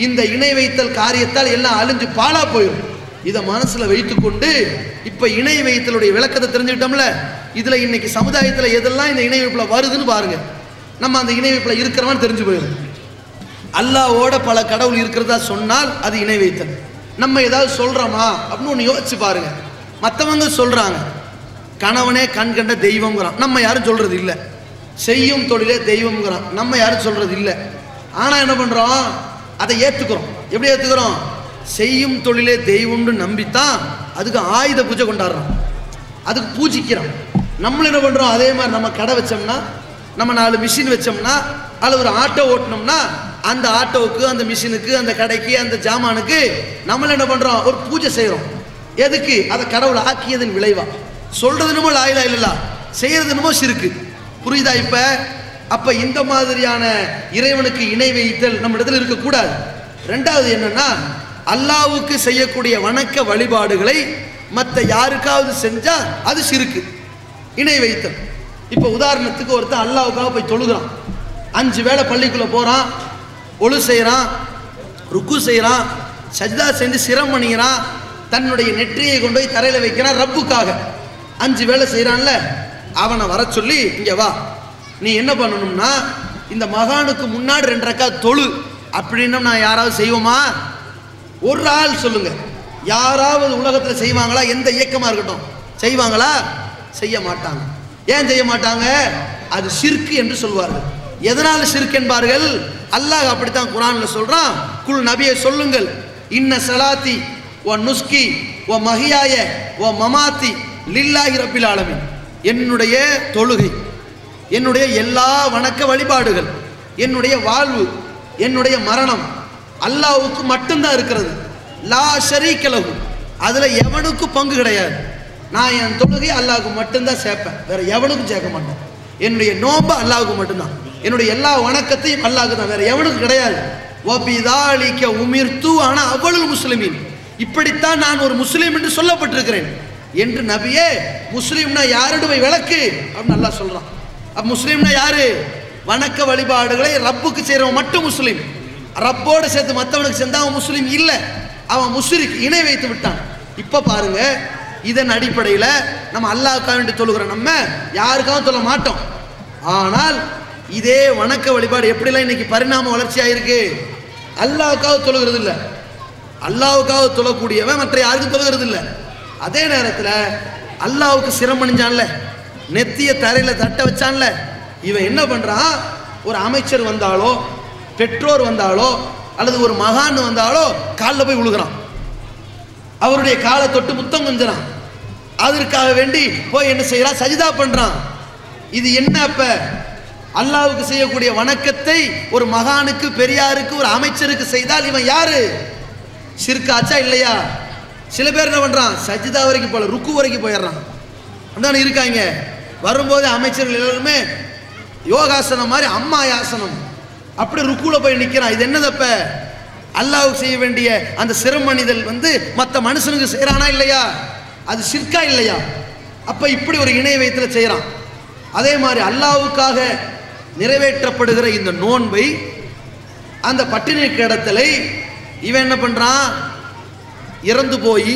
இந்த இணை வைத்தல் காரியத்தால் எல்லாம் அழிஞ்சு பாலா போயிடும். இதை மனசுல வைத்துக்கொண்டு இப்ப இணை வைத்தலுடைய விளக்கத்தை தெரிஞ்சுக்கிட்டோம்ல. இதுல இன்னைக்கு சமுதாயத்தில் எதெல்லாம் இந்த இணை வைப்புல வருதுன்னு பாருங்க. நம்ம அந்த இணை வைப்புல இருக்கிறவன் தெரிஞ்சு போயிடும். அல்லாஹ்வோட பல கடவுள் இருக்கிறதா சொன்னால் அது இணை வைத்தல். நம்ம ஏதாவது சொல்றோமா அப்படின்னு ஒன்று யோசிச்சு பாருங்க. மற்றவங்க சொல்றாங்க கணவனே கண் கண்ட தெய்வம்ங்கிறான், நம்ம யாரும் சொல்றது இல்லை. செய்யும் தொழிலே தெய்வம்ங்கிறான், நம்ம யாரும் சொல்றது இல்லை. ஆனா என்ன பண்றோம், அதை ஏத்துக்கிறோம். எப்படி ஏத்துக்கிறோம்? செய்யும் தொழிலே தெய்வம்னு நம்பித்தான் அதுக்கு ஆயுத பூஜை கொண்டாடுறோம், அதுக்கு பூஜிக்கிறோம். நம்மள என்ன பண்றோம், அதே மாதிரி நம்ம கடை வச்சோம்னா, நம்ம 4 மிஷின் வச்சோம்னா, அல்லது ஒரு ஆட்டோ ஓட்டினோம்னா, அந்த ஆட்டோவுக்கு அந்த மிஷினுக்கு அந்த கடைக்கு அந்த ஜாமானுக்கு நம்மள என்ன பண்றோம், ஒரு பூஜை செய்யறோம். எதுக்கு? அதை கடவுளை ஆக்கியதன் விளைவா. சொல்றது என்னமோ லா இலாஹ இல்லல்லாஹ், செய்யறது என்னமோ ஷிர்க். புரியுதா? இப்ப அப்ப இந்த மாதிரியான இறைவனுக்கு இணை வைத்தல் நம்ம இடத்துல இருக்கக்கூடாது. ரெண்டாவது என்னன்னா, அல்லாஹ்வுக்கு செய்யக்கூடிய வணக்க வழிபாடுகளை மற்ற யாருக்காவது செஞ்சா அது ஷிர்க், இணை வைத்தல். இப்ப உதாரணத்துக்கு ஒருத்தன் அல்லாஹ்வுக்காக போய் தொழுகிறான், 5 வேளை பள்ளிக்குள்ள போறான், ஒழு செய்யறான், ருக்கு செய்யறான், சஜ்தா செஞ்சு சிரம் பண்ணிக்கிறான், தன்னுடைய நெற்றியை கொண்டு போய் தரையில வைக்கிறான் ரப்புக்காக. 5 வேளை செய்யறான்ல, அவனை வர சொல்லி இங்க வா, நீ என்ன பண்ணணும்னா இந்த மகானுக்கு முன்னாடி 2 ரக்காத் தொழு அப்படின்னு நான் யாராவது செய்வோமா? ஒரு ஆள் சொல்லுங்க, யாராவது உலகத்தில் செய்வாங்களா? எந்த இயக்கமா இருக்கட்டும் செய்வாங்களா? செய்ய மாட்டாங்க. ஏன் செய்ய மாட்டாங்க? அது ஷிர்க் என்று சொல்வார்கள். எதனால ஷிர்க் என்பார்கள்? அல்லாஹ் அப்படித்தான் குர்ஆன்ல சொல்றான், குல் நபியை சொல்லுங்கள், இன்ன ஸலாத்தி வ நுஸ்கி வ மஹியாய வ மமாத்தி லில்லாஹி ரப்பில் ஆலமீன். என்னுடைய தொழுகை, என்னுடைய எல்லா வணக்க வழிபாடுகள், என்னுடைய வாழ்வு, என்னுடைய மரணம் அல்லாஹ்வுக்கு மட்டும்தான் இருக்கிறது. லா ஷரீக லஹு, அதுல எவனுக்கு பங்கு கிடையாது. நான் என் தொழுகை அல்லாஹ்வுக்கு மட்டும்தான் சேர்ப்பேன், வேற எவனுக்கும் சேர்க்க மாட்டேன். என்னுடைய நோன்பு அல்லாஹ்வுக்கு மட்டும்தான், என்னுடைய எல்லா வணக்கத்தையும் அல்லாஹ்வுக்கு தான், வேற எவனுக்கு கிடையாது. வபிதாலிக உமிர்து ஆனா அவ்வளவு முஸ்லிமீன், இப்படித்தான் நான் ஒரு முஸ்லீம் என்று சொல்லப்பட்டிருக்கிறேன் என்று நபியே முஸ்லீம்னா யாருன்னு போய் விளக்கு அப்படின்னு அல்லாஹ் சொல்றான். அப்ப முஸ்லீம்னா யாரு? வணக்க வழிபாடுகளை ரப்புக்கு செய்யறவன் மட்டும் முஸ்லீம். ரப்போடு சேர்த்து மற்றவனுக்கு சேர்ந்தா அவன் முஸ்லீம் இல்லை, அவன் முஸ்ரிக், இணை வைத்து விட்டான். இப்ப பாருங்க, இதன் அடிப்படையில் நம்ம அல்லாஹ்வுக்காக வேண்டி தொழுகிறோம், நம்ம யாருக்காகவும் சொல்ல மாட்டோம். ஆனால் இதே வணக்க வழிபாடு எப்படிலாம் இன்னைக்கு பரிணாம வளர்ச்சி ஆயிருக்கு. அல்லாஹ்வுக்காக தொழுகிறது இல்லை, அல்லாஹ்வுக்காக தொழக்கூடியவன் மற்ற யாருக்கும் தொழுகிறது இல்லை. அதே நேரத்தில் அல்லாஹ்வுக்கு சிரம் அணிஞ்சான்ல, நெத்திய தரையில தட்ட வச்சான்ல, இவன் என்ன பண்றான், ஒரு அமைச்சர் வந்தாலோ பெற்றோர் வந்தாலோ அல்லது ஒரு மகான் வந்தாலோ காலில் போய் விழுகிறான், அவருடைய காலை தொட்டு முத்தம் கொஞ்சறான், அதற்காக வேண்டி போய் என்ன செய்யறான், சஜிதா பண்றான். இது என்ன? அப்ப அல்லாஹ்வுக்கு செய்யக்கூடிய வணக்கத்தை ஒரு மகானுக்கு, பெரியாருக்கு, ஒரு அமைச்சருக்கு செய்தால் இவன் யாரு? ஷிர்க் ஆச்சா இல்லையா? சில பேர் என்ன பண்றான், சஜிதா வரைக்கும் போல ருக்கு வரைக்கும் போயிடுறான். அப்படிதான் இருக்காங்க. வரும்போது அமைச்சர்கள் எல்லாருமே யோகாசனம் மாதிரி அம்மா யாசனம் அப்படி ருக்குல போய் நிற்கிறான். இது என்னதப்ப? அல்லாஹ்வுக்கு செய்ய வேண்டிய அந்த சிரமணிதல் மற்ற மனுஷனுக்கு செய்யறானா இல்லையா? அது ஷிர்கா இல்லையா? அப்ப இப்படி ஒரு இணை வைத்துல செய்யறான். அதே மாதிரி அல்லாஹ்வுக்காக நிறைவேற்றப்படுகிற இந்த நோன்பை, அந்த பட்டினி கிடத்தலை இவன் என்ன பண்றான், இறந்து போய்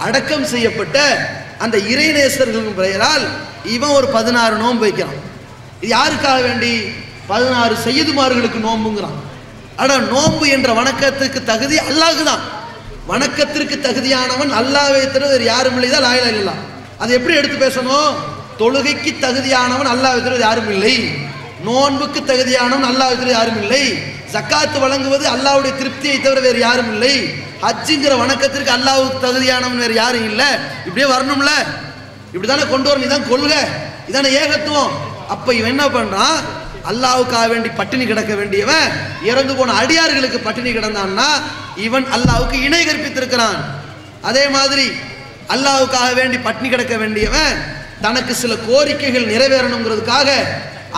அடக்கம் செய்யப்பட்ட அந்த இறைநேசர்களின் பெயரால் இவன் ஒரு 16 நோன்பு வைக்கிறான். இது யாருக்காக வேண்டி? 16 சையதுமார்களுக்கு நோன்புங்கிறான். ஆனா நோன்பு என்ற வணக்கத்துக்கு தகுதி அல்லாஹ்க்கு தான். வணக்கத்திற்கு தகுதியானவன் அல்லாஹ்வை தவிர வேறு யாரும் இல்லை தான் லா இலாஹ இல்லல்லாஹ். அதை எப்படி எடுத்து பேசணும்? தொழுகைக்கு தகுதியானவன் அல்லாஹ்வை தவிர யாரும் இல்லை, நோன்புக்கு தகுதியானவன் அல்லாஹ்வை தவிர யாரும் இல்லை, ஜக்காத்து வழங்குவது அல்லாஹ்வுடைய திருப்தியை தவிர வேறு யாரும் இல்லை, ஹஜ்ஜுங்கிற வணக்கத்திற்கு அல்லாஹ்வுக்கு தகுதியானவன் வேறு யாரும் இல்லை. இப்படியே வரணும்ல, இப்படிதானே கொண்டு வரணும். இதான் கொள்கை, இதான ஏகத்துவம். அப்ப இவன் என்ன பண்றான், அல்லாஹ்வுக்காக வேண்டி பட்டினி கிடக்க வேண்டியவன் இறந்து போன அடியார்களுக்கு பட்டினி கிடந்தான்னா இவன் அல்லாஹ்வுக்கு இணை கற்பித்திருக்கிறான். அதே மாதிரி அல்லாஹ்வுக்காக வேண்டி பட்டினி கிடக்க வேண்டியவன் தனக்கு சில கோரிக்கைகள் நிறைவேறணுங்கிறதுக்காக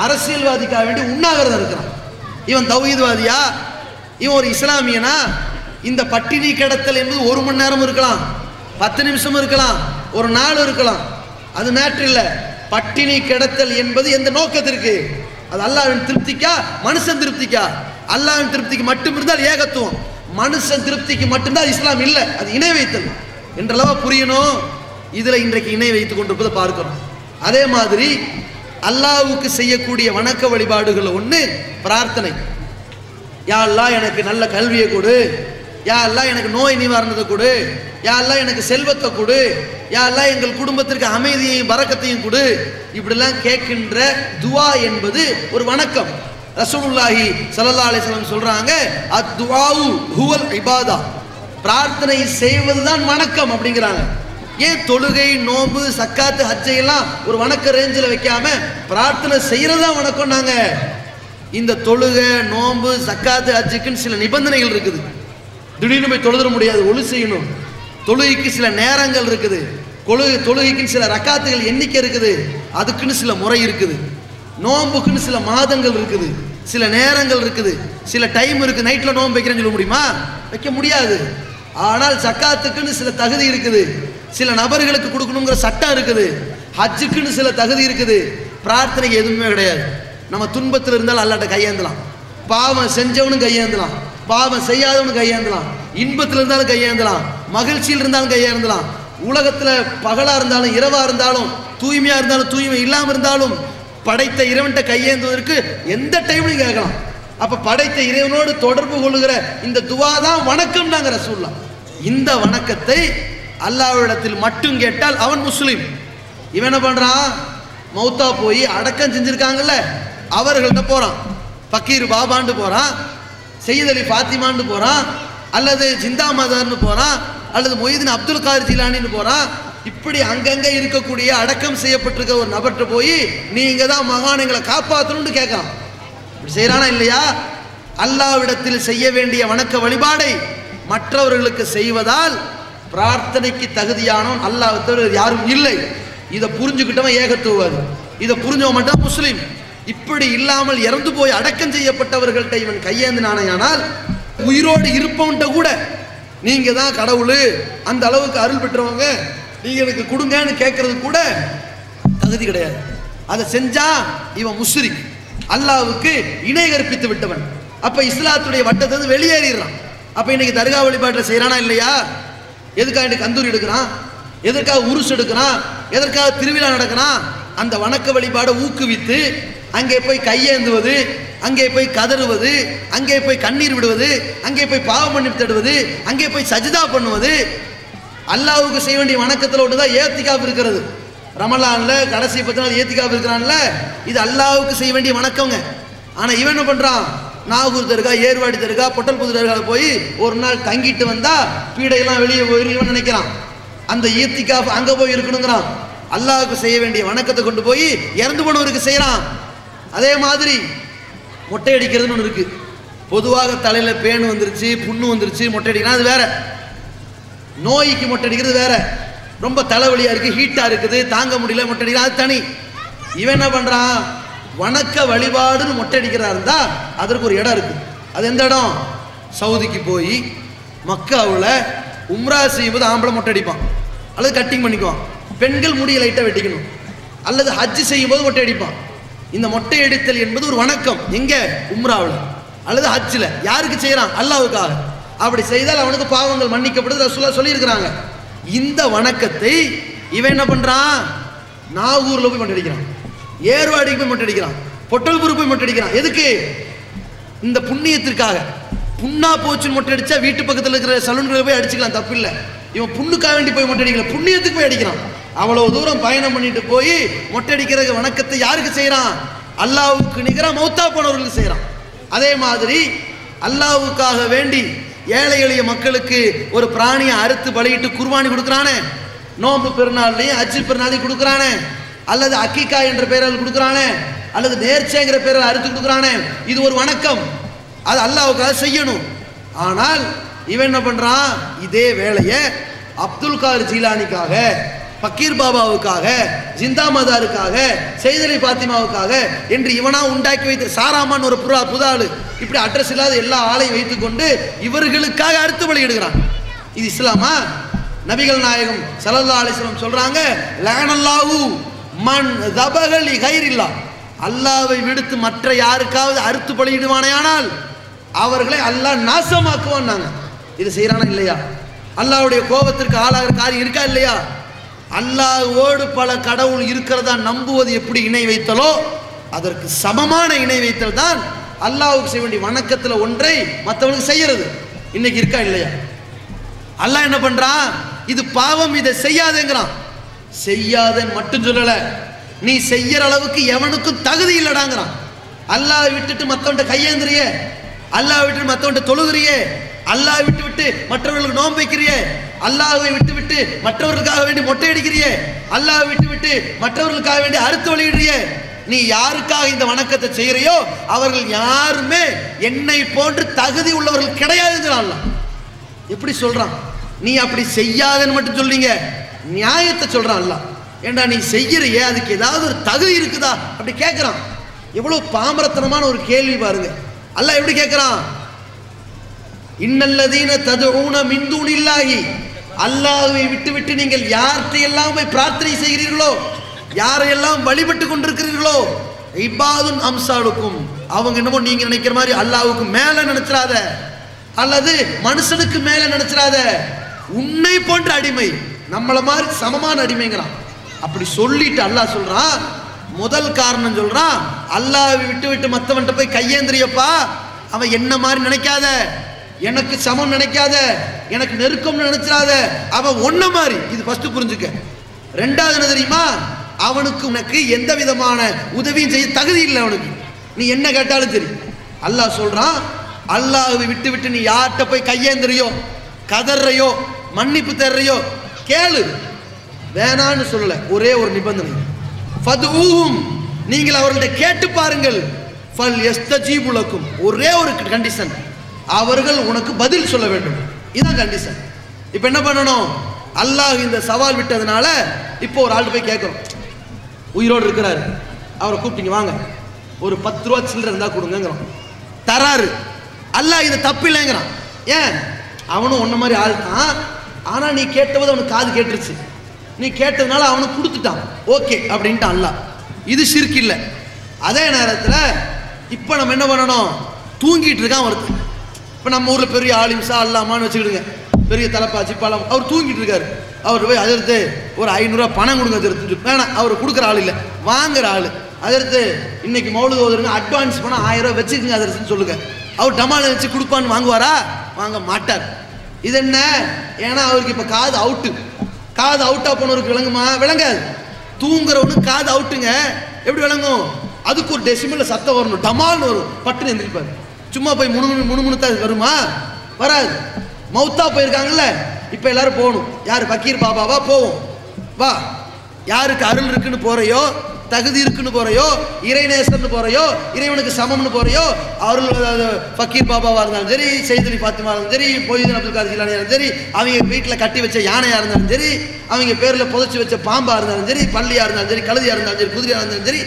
அரசியல்வாதிக்காக வேண்டி உண்ணாவிரதம் இருக்கிறான். இவன் தௌஹீத்வாதியா? இவன் ஒரு இஸ்லாமியனா? இந்த பட்டினி கிடத்தல் என்பது 1 மணி நேரம் இருக்கலாம், 10 நிமிஷம் இருக்கலாம், ஒரு நாள் இருக்கலாம், அது மேட்ரு இல்லை. பட்டினி கிடத்தல் என்பது எந்த நோக்கத்திற்கு? அது அல்லாஹ்வின் திருப்திக்கா, மனுஷன் திருப்திக்கா? அல்லாஹ்வின் திருப்திக்கு மட்டும் இருந்தால் ஏகத்துவம், மனுஷன் திருப்திக்கு மட்டும்தான் இஸ்லாம் இல்லை, அது இணை வைத்தல் என்றளவா புரியணும். இதுல இன்றைக்கு இணை வைத்துக் கொண்டிருப்பதை பார்க்கிறோம். அதே மாதிரி அல்லாஹ்வுக்கு செய்யக்கூடிய வணக்க வழிபாடுகள் ஒன்று பிரார்த்தனை. யா அல்லாஹ் எனக்கு நல்ல கல்வியை கொடு, யா அல்லாஹ் எனக்கு நோய் நிவாரணத்தை கொடு, யா அல்லாஹ் எனக்கு செல்வத்தை கொடு, யா அல்லாஹ் எங்கள் குடும்பத்திற்கு அமைதியையும் பரக்கத்தையும் கொடு, இப்படிலாம் கேட்கின்ற துஆ என்பது ஒரு வணக்கம். ரசூலுல்லாஹி ஸல்லல்லாஹு அலைஹி வஸல்லம் சொல்றாங்க, அத்-துஆஉ ஹுவல் இபாதா, பிரார்த்தனை செய்வதுதான் வணக்கம் அப்படிங்கிறாங்க. ஏன் தொழுகை, நோன்பு, சக்காத்து, ஹஜ்ஜை எல்லாம் ஒரு வணக்க ரேஞ்சில் வைக்காம பிரார்த்தனை செய்யறதா வணக்கம்? நாங்க இந்த தொழுகை, நோன்பு, சக்காத்து, ஹஜ்ஜுக்குன்னு சில நிபந்தனைகள் இருக்குது. திடீர்னு போய் தொழுத முடியாது, ஒழு செய்யணும். தொழுகைக்கு சில நேரங்கள் இருக்குது, தொழுகைக்குன்னு சில ரக்காத்துகள் எண்ணிக்கை இருக்குது, அதுக்குன்னு சில முறை இருக்குது. நோன்புக்குன்னு சில மாதங்கள் இருக்குது, சில நேரங்கள் இருக்குது, சில டைம் இருக்குது. நைட்டில் நோன்பு வைக்கிறேன்னு சொல்ல முடியுமா? வைக்க முடியாது. ஆனால் சக்காத்துக்குன்னு சில தகுதி இருக்குது, சில நபர்களுக்கு கொடுக்கணுங்கிற சட்டம் இருக்குது. ஹஜ்ஜுக்குன்னு சில தகுதி இருக்குது. பிரார்த்தனைக்கு எதுவுமே கிடையாது. நம்ம துன்பத்தில் இருந்தாலும் அல்லாட்ட கையேந்தலாம், பாவம் செஞ்சவனும் கையேந்தலாம், பாவம் செய்யாதவனும் கையேந்தலாம், இன்பத்தில் இருந்தாலும் கையேந்தலாம், மகிழ்ச்சியில் இருந்தாலும் கையேந்தலாம். உலகத்தில் பகலாக இருந்தாலும் இரவாக இருந்தாலும், தூய்மையாக இருந்தாலும் தூய்மை இல்லாமல் இருந்தாலும் படைத்த இறைவன்கிட்ட கையேந்துவதற்கு எந்த டைம்லையும் கேட்கலாம். அப்போ படைத்த இறைவனோடு தொடர்பு கொள்ளுகிற இந்த துவா தான் வணக்கம் தாங்க ரசூலுல்லாஹ். இந்த வணக்கத்தை அல்லாஹ்விடத்தில் மட்டும் கேட்டால் அவன் முஸ்லீம். இவன் என்ன பண்ணுறான்? மௌத்தா போய் அடக்கம் செஞ்சுருக்காங்கல்ல அவர்கள்ட்ட போகிறான், ஃபக்கீர் பாபான்னு போகிறான், சையத் அலி ஃபாத்திமான்னு போகிறான், அல்லது ஜிந்தா மதர்னு போகிறான், அல்லது மொய்தீன் அப்துல் காதிர் ஜிலானின்னு போகிறான். இப்படி அங்கங்கே இருக்கக்கூடிய அடக்கம் செய்யப்பட்டிருக்க ஒரு நபர்கிட்ட போய் நீங்க தான் மகானங்களை காப்பாற்றணும்னு கேட்கலாம். இப்படி செய்கிறானா இல்லையா? அல்லாஹ்விடத்தில் செய்ய வேண்டிய வணக்க வழிபாடை மற்றவர்களுக்கு செய்வதால் பிரார்த்தனைக்கு தகுதியானவன் அல்லாஹ் தவிர யாரும் இல்லை. இதை புரிஞ்சுக்கிட்டவன் ஏகத்துவாது, இதை புரிஞ்சவன் மட்டும் முஸ்லீம். இப்படி இல்லாமல் இறந்து போய் அடக்கம் செய்யப்பட்டவர்கள்ட்ட இவன் கையேந்தினானால் உயிரோடு இருப்பவன்ட்ட கூட நீங்க தான் கடவுள், அந்த அளவுக்கு அருள் பெற்றவங்க, நீங்க எனக்கு கொடுங்கன்னு கேட்கறது கூட தகுதி கிடையாது. அதை செஞ்சா இவன் முஸ்ரிக், அல்லாஹ்வுக்கு இணை கற்பித்து விட்டவன். அப்ப இஸ்லாத்துடைய வட்டத்தை வெளியேறிடுறான். அப்ப இன்னைக்கு தர்கா வழிபாட்டில் செய்யறானா இல்லையா? எதுக்காக இன்னைக்கு கந்தூரி எடுக்கிறான், எதற்காக உருஸ் எடுக்கிறான், எதற்காக திருவிழா நடக்கிறான்? அந்த வணக்க வழிபாடை ஊக்குவித்து அங்கே போய் கையேந்துவது, அங்கே போய் கதறுவது, அங்கே போய் கண்ணீர் விடுவது, அங்கே போய் பாவ மன்னிப்பு தேடுவது, அங்கே போய் சஜிதா பண்ணுவது. அல்லாஹ்வுக்கு செய்ய வேண்டிய வணக்கத்தில் ஒன்று தான் ஏத்திகாப் இருக்கிறது. ரமலான்ல கடைசி 10 நாள் ஏத்திகாப் இருக்கிறான்ல, இது அல்லாஹ்வுக்கு செய்ய வேண்டிய வணக்கங்க. ஆனால் இவன் என்ன பண்ணுறான்? நாகூர் தர்கா, ஏர்வாடி தர்கா, பொட்டல்புது தர்காவில் போய் ஒரு நாள் தங்கிட்டு வந்தா பீடையெல்லாம் வெளியே போயிருவன் நினைக்கிறான். அந்த ஏத்திகாப் அங்கே போய் இருக்கணுங்கிறான். அல்லாஹ்வுக்கு செய்ய வேண்டிய வணக்கத்தை கொண்டு போய் இறந்து போனவருக்கு செய்கிறான். அதே மாதிரி மொட்டை அடிக்கிறதுன்னு ஒன்று இருக்கு. பொதுவாக தலையில் பேன் வந்துருச்சு, புண்ணு வந்துருச்சு, மொட்டை அடிக்கிறான், அது வேற. நோய்க்கு மொட்டை அடிக்கிறது வேற. ரொம்ப தலைவலியாக இருக்குது, ஹீட்டாக இருக்குது, தாங்க முடியல, மொட்டை அடிக்கிறான், அது தனி. இவன் என்ன பண்ணுறான்? வணக்க வழிபாடுன்னு மொட்டை அடிக்கிறா இருந்தா அதற்கு ஒரு இடம் இருக்குது. அது எந்த இடம்? சவுதிக்கு போய் மக்காவில் உம்ரா செய்யும்போது ஆம்பளை மொட்டை அடிப்பான் அல்லது கட்டிங் பண்ணிக்குவான். பெண்கள் முடிய லைட்டாக வெட்டிக்கணும். அல்லது ஹஜ் செய்யும்போது மொட்டை அடிப்பான். இந்த மொட்டை அடித்தல் என்பது ஒரு வணக்கம். எங்கே? உம்ராவில் அல்லது ஹஜ்ஜில். யாருக்கு செய்கிறான்? அல்லாஹ்வுக்காக. அப்படி செய்தால் அவனுக்கு பாவங்கள் மன்னிக்கப்படுது ரசூலுல்லாஹ் சொல்லியிருக்கிறாங்க. இந்த வணக்கத்தை இவன் என்ன பண்ணுறான்? நாகூரில் போய் மொட்டை அடிக்கிறான், ஏர்வாடிக்கு போய் மொட்டை அடிக்கிறான், பொட்டல்பூர் போய் மொட்டை அடிக்கிறான். எதுக்கு? இந்த புண்ணியத்திற்காக. புண்ணா போச்சுன்னு மொட்டை அடித்தா வீட்டு பக்கத்தில் இருக்கிற சலூன்களை போய் அடிச்சுக்கலாம், தப்பு இல்லை. இவன் புண்ணுக்காக வேண்டி போய் மொட்டை அடிக்கல, புண்ணியத்துக்கு போய் அடிக்கிறான். அவ்வளோ தூரம் பயணம் பண்ணிட்டு போய் மொட்டை அடிக்கிற வணக்கத்தை யாருக்கு செய்கிறான்? அல்லாஹ்வுக்கு நிகராக மௌத்தா போனவர்களுக்கு செய்கிறான். அதே மாதிரி அல்லாஹ்வுக்காக வேண்டி ஏழை எளிய மக்களுக்கு ஒரு பிராணியை அறுத்து பலியிட்டு குர்பானி கொடுக்குறானே, நோம்பு பெருநாள்லையும் ஹஜ்ஜு பெருநாளையும் கொடுக்குறானே, அல்லது அக்கீகா என்ற பெயரால் கொடுக்குறானே, அல்லது நேர்ச்சைங்கிற பெயரால் அறுத்து கொடுக்குறானே, இது ஒரு வணக்கம். அது அல்லாஹ்வுக்காக செய்யணும். ஆனால் இவன் என்ன பண்ணுறான்? இதே வேலையை அப்துல் காதிர் ஜீலானிக்காக, ஃபக்கீர் பாபாவுக்காக, ஜிந்தா மதாருக்காக, சையத் அலி ஃபாத்திமாவுக்காக என்று இவனா உண்டாக்கி வைத்த சாராமான் ஒரு புதாளு, இப்படி அட்ரஸ் இல்லாத எல்லா ஆளையும் வைத்துக்கொண்டு இவர்களுக்காக அறுத்து பலியிடுகிறான். இது இஸ்லாமா? நபிகள் நாயகம் ஸல்லல்லாஹு அலைஹி வஸல்லம் சொல்றாங்க, லஅனல்லாஹு மன் தபக லி கைரில்லாஹ், அல்லாஹ்வை விடுத்து மற்ற யாருக்காவது அறுத்து பலியிடுவானேயானால் அவர்களை அல்லாஹ் நாசமாக்குவான்னாங்க. இது செய்யறானா இல்லையா? அல்லாஹ்வுடைய கோபத்திற்கு ஆளாகிற காரியம் இருக்கா இல்லையா? அல்லாஹ்வோடு பல கடவுள் இருக்கிறதா நம்புவது எப்படி இணை வைத்தலோ அதற்கு சமமான இணை வைத்தல் தான் அல்லாஹ்வுக்கு செய்ய வேண்டிய வணக்கத்தில் ஒன்றை மற்றவனுக்கு செய்யறது. இன்னைக்கு இருக்கா இல்லையா? அல்லாஹ் என்ன பண்றான்? இது பாவம், இதை செய்யாதேங்கிறான். செய்யாதேன்னு மட்டும் சொல்லல, நீ செய்யற அளவுக்கு எவனுக்கும் தகுதி இல்லடாங்கிறான். அல்லாஹ் விட்டுட்டு மற்றவன்ட்ட கையேந்திரியே, அல்லாஹ் விட்டு மற்றவன்ட்ட தொழுகிறியே, அல்லாஹ் விட்டு விட்டு மற்றவர்களுக்கு நோன்பு வைக்கிறியே, அல்லாஹ்வை விட்டு விட்டு மற்றவர்களுக்காக வேண்டி மொட்டை அடிக்கிறியே, அல்லாஹ் விட்டு விட்டு மற்றவர்களுக்காக வேண்டி அறுத்து வழியிடுறியே, நீ யாருக்காக இந்த வணக்கத்தை செய்யறியோ அவர்கள் யாருமே என்னை போன்று தகுதி உள்ளவர்கள் கிடையாதுங்கிறான். எப்படி சொல்றான்? நீ அப்படி செய்யாதன்னு மட்டும் சொல்றீங்க, நியாயத்தை சொல்றான் அல்லாஹ். ஏண்டா நீ செய்யறியே, அதுக்கு ஏதாவது ஒரு தகுதி இருக்குதா அப்படி கேட்கிறான். எவ்வளவு பாமரத்தனமான ஒரு கேள்வி பாருங்க. அல்லாஹ் எப்படி கேட்கிறான்? இன்னல்லதீன ததுஊன மின் தூனில்லாஹி, அல்லாஹ்வை விட்டு விட்டு நீங்கள் யார்கிட்டையெல்லாம் போய் பிரார்த்தனை செய்கிறீர்களோ, யாரையெல்லாம் வழிபட்டு கொண்டிருக்கிறீர்களோ, இபாதுன் அம்சாலுக்கும், அவங்க என்னமோ நீங்க நினைக்கிற மாதிரி அல்லாஹ்வுக்கு மேல நினைச்சிராத, அல்லது மனுஷனுக்கு மேல நினைச்சிராத, உன்னை போன்ற அடிமை, நம்மள மாதிரி சமமான அடிமைங்கிறான். அப்படி சொல்லிட்டு அல்லாஹ் சொல்றான், முதல் காரணம் சொல்றான், அல்லாஹ்வை விட்டு விட்டு மற்றவன்ட்ட போய் கையேந்திரியப்பா, அவன் என்ன மாதிரி நினைக்காத, எனக்கு சமம் நினைக்காத, எனக்கு நெருக்கம்னு நினைச்சிடாத, அவன் ஒன்ன மாதிரி. இது ஃபர்ஸ்ட் புரிஞ்சுக்க. ரெண்டாவது என்ன தெரியுமா? அவனுக்கு உனக்கு எந்த விதமான உதவியும் செய்ய தகுதி இல்லை. அவனுக்கு நீ என்ன கேட்டாலும் சரி. அல்லாஹ் சொல்றான், அல்லாஹ்வை விட்டு விட்டு நீ யார்கிட்ட போய் கையேந்திரியோ, கதறையோ, மன்னிப்பு தர்றையோ கேளு, வேணான்னு சொல்லல. ஒரே ஒரு நிபந்தனை, ஃபதுஊஹும், நீங்கள் அவர்கள்ட்ட கேட்டு பாருங்கள், ஃபல் யஸ்தஜீபு லக்கும், ஒரே ஒரு கண்டிஷன், அவர்கள் உனக்கு பதில் சொல்ல வேண்டும். இதுதான் கண்டிஷன். இப்போ என்ன பண்ணணும்? அல்லாஹ் இந்த சவால் விட்டதுனால இப்போ ஒரு ஆள் போய் கேட்குறோம், உயிரோடு இருக்கிறாரு, அவரை கூப்பிட்டீங்க வாங்க, ஒரு 10 ரூபா சில்லறை இருந்தால் கொடுங்கிறோம், தராரு. அல்லாஹ் இது தப்பு இல்லைங்கிறான். ஏன்? அவனும் ஒன்ன மாதிரி ஆள் தான், ஆனால் நீ கேட்டபோது அவனுக்கு காது கேட்டுருச்சு, நீ கேட்டதுனால அவனுக்கு கொடுத்துட்டான், ஓகே அப்படின்ட்டு அல்லாஹ். இது ஷிர்க் இல்லை. அதே நேரத்தில் இப்போ நம்ம என்ன பண்ணணும்? தூங்கிட்டு இருக்கான் ஒருத்தர். இப்போ நம்ம ஊரில் பெரிய ஆலிம்சா அல்லாமான்னு வச்சுக்கிடுங்க, பெரிய தலைப்பாச்சி பழம், அவர் தூங்கிட்டு இருக்காரு. அவர் போய் அதற்கு ஒரு 500 ரூபா பணம் கொடுங்க, எடுத்துட்டு வேணாம், அவர் கொடுக்குற ஆள் இல்லை, வாங்குற ஆள். அதற்கு இன்னைக்கு மௌலுது ஓதுருங்க, அட்வான்ஸ் பணம் 1000 ரூபா வச்சுக்கோங்க அதற்கு சொல்லுங்க. அவர் டமால் வச்சு கொடுப்பான்னு வாங்குவாரா? வாங்க மாட்டார். இது என்ன? ஏன்னா அவருக்கு இப்போ காது அவுட்டு. காது அவுட்டாக போனவருக்கு விளங்குமா? விளங்காது. தூங்குறவனுக்கு காது அவுட்டுங்க, எப்படி விளங்கும்? அதுக்கு ஒரு டெசிமல்ல சத்தம் வரணும், டமால்னு வரும், பட்டுன்னு எந்திரிப்பாரு. சும்மா போய் முணுமுணுத்தா வருமா? வராது. மௌத்தா போயிருக்காங்கல்ல, இப்போ எல்லாரும் போகணும். யார்? ஃபக்கீர் பாபாவா? போவோம் வா. யாருக்கு அருள் இருக்குன்னு போறையோ, தகுதி இருக்குன்னு போறையோ, இறைநேசர்னு போறையோ, இறைவனுக்கு சமம்னு போறையோ, அருள் ஃபக்கீர் பாபாவாக இருந்தாலும் சரி, செய்தலி பாத்திமா இருந்தாலும் சரி, பொய்தன் அப்துல் காதர் ஜிலானியாக இருந்தாலும் சரி, அவங்க வீட்டில் கட்டி வச்ச யானையாக இருந்தாலும் சரி, அவங்க பேரில் புதைச்சி வச்ச பாம்பாக இருந்தாலும் சரி, பள்ளியாக இருந்தாலும் சரி, கழுதியாக இருந்தாலும் சரி, குதிரையாக இருந்தாலும் சரி,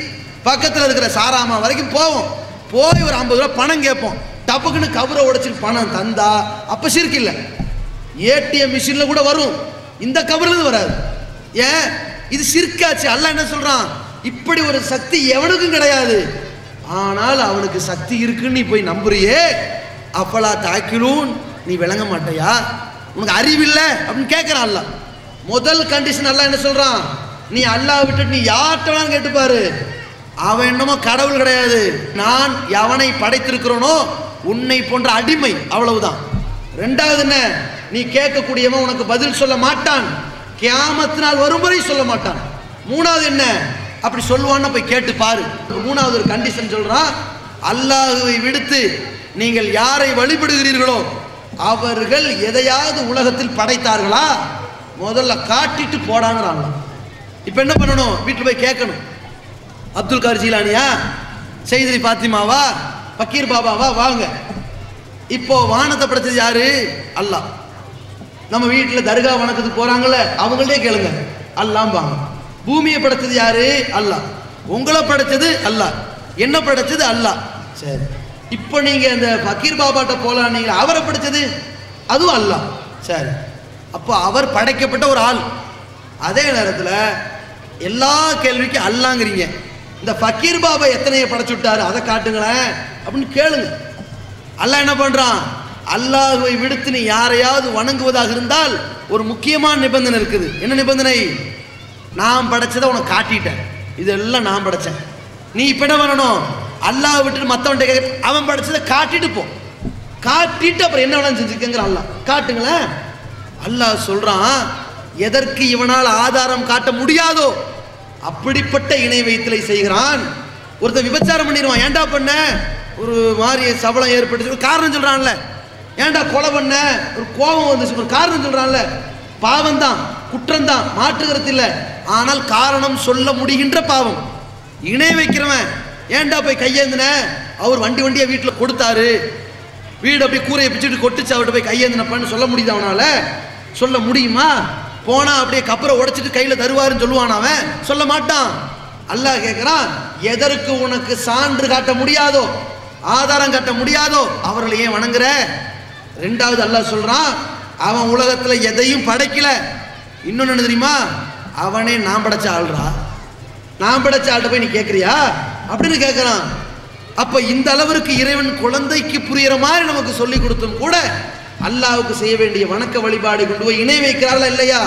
பக்கத்தில் இருக்கிற சாராமா வரைக்கும் போவோம். போய் ஒரு 50 ரூபா பணம் கேட்போம். டப்புக்குன்னு கவரை உடைச்சிட்டு பணம் தந்தா அப்போ ஷிர்க் இல்லை. ஏடிஎம் மிஷினில் கூட வரும், இந்த கவர்லேருந்து வராது. ஏன்? இது ஷிர்காச்சு. அல்லாஹ் என்ன சொல்கிறான்? இப்படி ஒரு சக்தி எவனுக்கும் கிடையாது, ஆனால் அவனுக்கு சக்தி இருக்குன்னு நீ போய் நம்புறியே, அப்பலா தாக்கிலூன், நீ விளங்க மாட்டையா? உனக்கு அறிவில்லை அப்படின்னு கேட்குறான் அல்லாஹ். முதல் கண்டிஷன் அல்லாஹ் என்ன சொல்கிறான்? நீ அல்லாஹ் விட்டுட்டு நீ யார்கிட்ட கேட்டுப்பாரு, அவன் என்னமோ கடவுள் கிடையாது, நான் எவனை படைத்திருக்கிறோனோ உன்னை போன்ற அடிமை, அவ்வளவுதான். ரெண்டாவது என்ன? நீ கேட்கக்கூடியவன் உனக்கு பதில் சொல்ல மாட்டான், கியாமத் நாள் வரும் வரை சொல்ல மாட்டான். மூணாவது என்ன? அப்படி சொல்லுவான்னு போய் கேட்டு பாரு. மூணாவது ஒரு கண்டிஷன் சொல்றான், அல்லாஹ்வை விடுத்து நீங்கள் யாரை வழிபடுகிறீர்களோ அவர்கள் எதையாவது உலகத்தில் படைத்தார்களா? முதல்ல காட்டிட்டு போடாங்கிறாங்க. இப்போ என்ன பண்ணணும்? வீட்டில் போய் கேட்கணும், அப்துல் காதர் ஜீலானியா, செய்தலி பாத்திமாவா, ஃபக்கீர் பாபாவா, வாங்க. இப்போ வானத்தை படைச்சது யாரு? அல்லாஹ். நம்ம வீட்டில் தர்கா வணக்கத்துக்கு போறாங்கல்ல, அவங்கள்டே கேளுங்க, அல்லாஹ்பாங்க. பூமியை படைச்சது யாரு? அல்லாஹ். உங்களை படைச்சது அல்லாஹ், என்ன படைச்சது அல்லாஹ். சரி, இப்போ நீங்க இந்த ஃபக்கீர் பாபாட்ட போலாம், நீங்க அவரை படைச்சது அதுவும் அல்லாஹ். சரி, அப்போ அவர் படைக்கப்பட்ட ஒரு ஆள். அதே நேரத்தில் எல்லா கேள்விக்கும் அல்லாங்கிறீங்க, இந்த ஃபக்கீர் பாபா எத்தனையை படைச்சு விட்டாரு அதை காட்டுங்களேன் அப்படின்னு கேளுங்க. அல்லாஹ் என்ன பண்றான்? அல்லாஹ்வை விடுத்து நீ யாரையாவது வணங்குவதாக இருந்தால் ஒரு முக்கியமான நிபந்தனை இருக்குது. என்ன நிபந்தனை? நான் படைச்சதை உனக்கு காட்டிட்டேன், இதெல்லாம் நான் படைச்சேன். நீ இப்போ என்ன பண்ணணும்? அல்லாஹ் விட்டுட்டு மற்றவன்ட்ட அவன் படைச்சதை காட்டிட்டு போ. காட்டிட்டு அப்புறம் என்ன வேணாலும் செஞ்சுக்கங்கிற அல்லாஹ். காட்டுங்களேன். அல்லாஹ் சொல்றான், எதற்கு இவனால் ஆதாரம் காட்ட முடியாதோ அப்படிப்பட்ட இணை வைத்தலை செய்கிறான். ஒருத்தன் விபச்சாரம் பண்ணிடுவான், ஏன்டா பண்ண, ஒரு மாதிரி சபலம் ஏற்பட்டு காரணம் சொல்றான்ல. ஏன்டா கொலை பண்ண, ஒரு கோபம் வந்துச்சு, ஒரு காரணம் சொல்றான்ல. பாவம் தான், குற்றம் தான், மாற்றுகிறது இல்லை. ஆனால் காரணம் சொல்ல முடிகின்ற பாவம். இணை வைக்கிறவன் ஏன்டா போய் கையேந்தின, அவர் வண்டியா வீட்டில் கொடுத்தாரு, வீடு அப்படி கூரையை பிச்சுட்டு கொட்டுச்சு, அவர்கிட்ட போய் கையேந்தினப்பான்னு சொல்ல முடியுது அவனால? சொல்ல முடியுமா? போனா அப்படியே கப்பரை உடைச்சிட்டு கையில தருவாருன்னு சொல்லுவான் அவன்? சொல்ல மாட்டான். அல்லாஹ் கேட்கிறான், எதற்கு உனக்கு சான்று காட்ட முடியாதோ, ஆதாரம் காட்ட முடியாதோ அவர்களை ஏன் வணங்குற? ரெண்டாவது அல்லாஹ் சொல்றான், அவன் உலகத்துல எதையும் படைக்கல. இன்னொன்னு என்ன தெரியுமா, அவனே நான் படைச்ச ஆள்றா, நான் படைச்ச ஆள்கிட்ட போய் நீ கேட்கறியா அப்படின்னு கேட்கிறான். அப்ப இந்த அளவிற்கு இறைவன் குழந்தைக்கு புரியுற மாதிரி நமக்கு சொல்லி கொடுத்தும் கூட அல்லாஹ்வுக்கு செய்ய வேண்டிய வணக்க வழிபாடு கொண்டு போய் இணை வைக்கிறார்களா இல்லையா?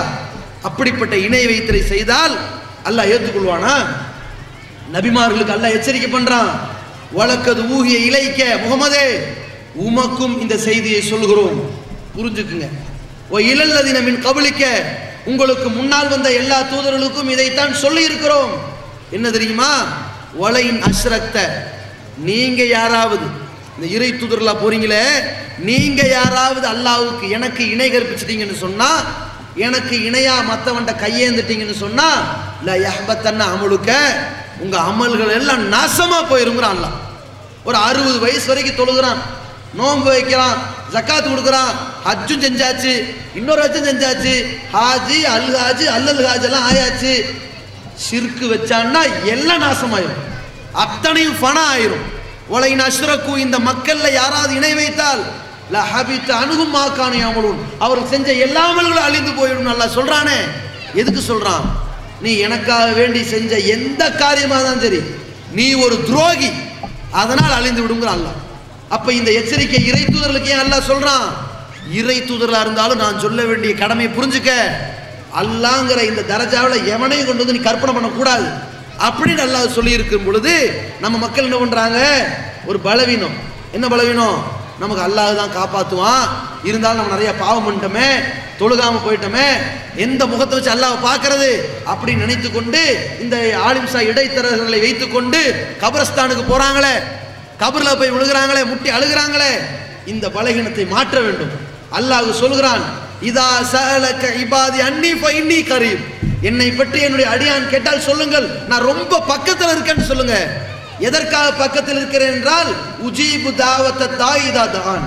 அப்படிப்பட்ட இணை வைத்தலை செய்தால் அல்லாஹ் ஏற்றுக்கொள்வானா? நபிமார்களுக்கு அல்லாஹ் எச்சரிக்கை பண்றான், வழக்கது ஊகிய இலைக்க முகமதே, உமக்கும் இந்த செய்தியை சொல்கிறோம், புரிஞ்சுக்குங்க. ஓ இலல்லதின மின் கபலிக்க, உங்களுக்கு முன்னால் வந்த எல்லா தூதர்களுக்கும் இதைத்தான் சொல்லி இருக்கிறோம். என்ன தெரியுமா? வலையின் அஷ்ரக்த, நீங்க யாராவது இந்த இறை தூதர்களா போறீங்களே, நீங்க யாராவது அல்லாஹ்வுக்கு எனக்கு இணை கற்பிச்சிட்டீங்கன்னு சொன்னா, எனக்கு இணையா மற்றவன்ட்ட கையேந்துட்டீங்கன்னு சொன்னா, ல யஹ்பத்தன்ன அமலுக்க, உங்க அமல்கள் எல்லாம் நாசமா போயிருங்கிறான் அல்லாஹ். ஒரு 60 வயசு வரைக்கும் தொழுகிறான், நோன்பு வைக்கிறான், ஜக்காத் கொடுக்குறான், ஹஜ்ஜும் செஞ்சாச்சு, இன்னொரு ஹஜ்ஜும் செஞ்சாச்சு, ஹாஜி அல் ஹாஜி அல்லல் ஹாஜ் எல்லாம் ஆயாச்சு. ஷிர்க்கு வச்சான்னா எல்லாம் நாசமாயிரும், அத்தனையும் பணம் ஆயிரும். ஒலையின் அஷ்ரக்கு, இந்த மக்கள்ல யாராவது இணை வைத்தால் லஹபித் அனுகும் மாக்கானு அமலுன், அவர்கள் செஞ்ச எல்லா அமல்களும் அழிந்து போயிடும் அல்லாஹ் சொல்றானே. எதுக்கு சொல்றான்? நீ எனக்காக வேண்டி செஞ்ச எந்த காரியமாக தான் சரி, நீ ஒரு துரோகி, அதனால் அழிந்து விடுங்கிற அல்லாஹ். அப்ப இந்த எச்சரிக்கை இறை தூதர்களுக்கு ஏன் அல்லாஹ் சொல்றான்? இறை தூதர்களா இருந்தாலும் நான் சொல்ல வேண்டிய கடமையை புரிஞ்சுக்க, அல்லாஹ்ங்கிற இந்த தரஜாவில் எவனையும் கொண்டு வந்து நீ கற்பனை பண்ணக்கூடாது அப்படின்னு அல்லாஹ் சொல்லி இருக்கும் பொழுது நம்ம மக்கள் என்ன பண்றாங்க? ஒரு பலவீனம். என்ன பலவீனம்? நமக்கு அல்லாஹ் தான் காப்பாற்றுவான், இருந்தாலும் நம்ம நிறைய பாவம் பண்ணிட்டோமே, தொழுகாம போயிட்டோமே, எந்த முகத்தை வச்சு அல்லாஹ் பார்க்கறது அப்படின்னு நினைத்து கொண்டு இந்த ஆலிம்சா இடைத்தரகர்களை வைத்துக் கொண்டு கபரஸ்தானுக்கு போறாங்களே, கபர்ல போய் விழுகிறாங்களே, முட்டி அழுகிறாங்களே. இந்த பலகீனத்தை மாற்ற வேண்டும். அல்லாஹ் சொல்கிறான், இதா சஅலக இபாதி அன்னி ஃபஇன்னி கரீப், என்னை பற்றி என்னுடைய அடியான் கேட்டால் சொல்லுங்கள், நான் ரொம்ப பக்கத்தில் இருக்கேன்னு சொல்லுங்க. எதற்காக பக்கத்தில் இருக்கிறேன் என்றால், உஜீபு தாவத்த தாயிதா தான்,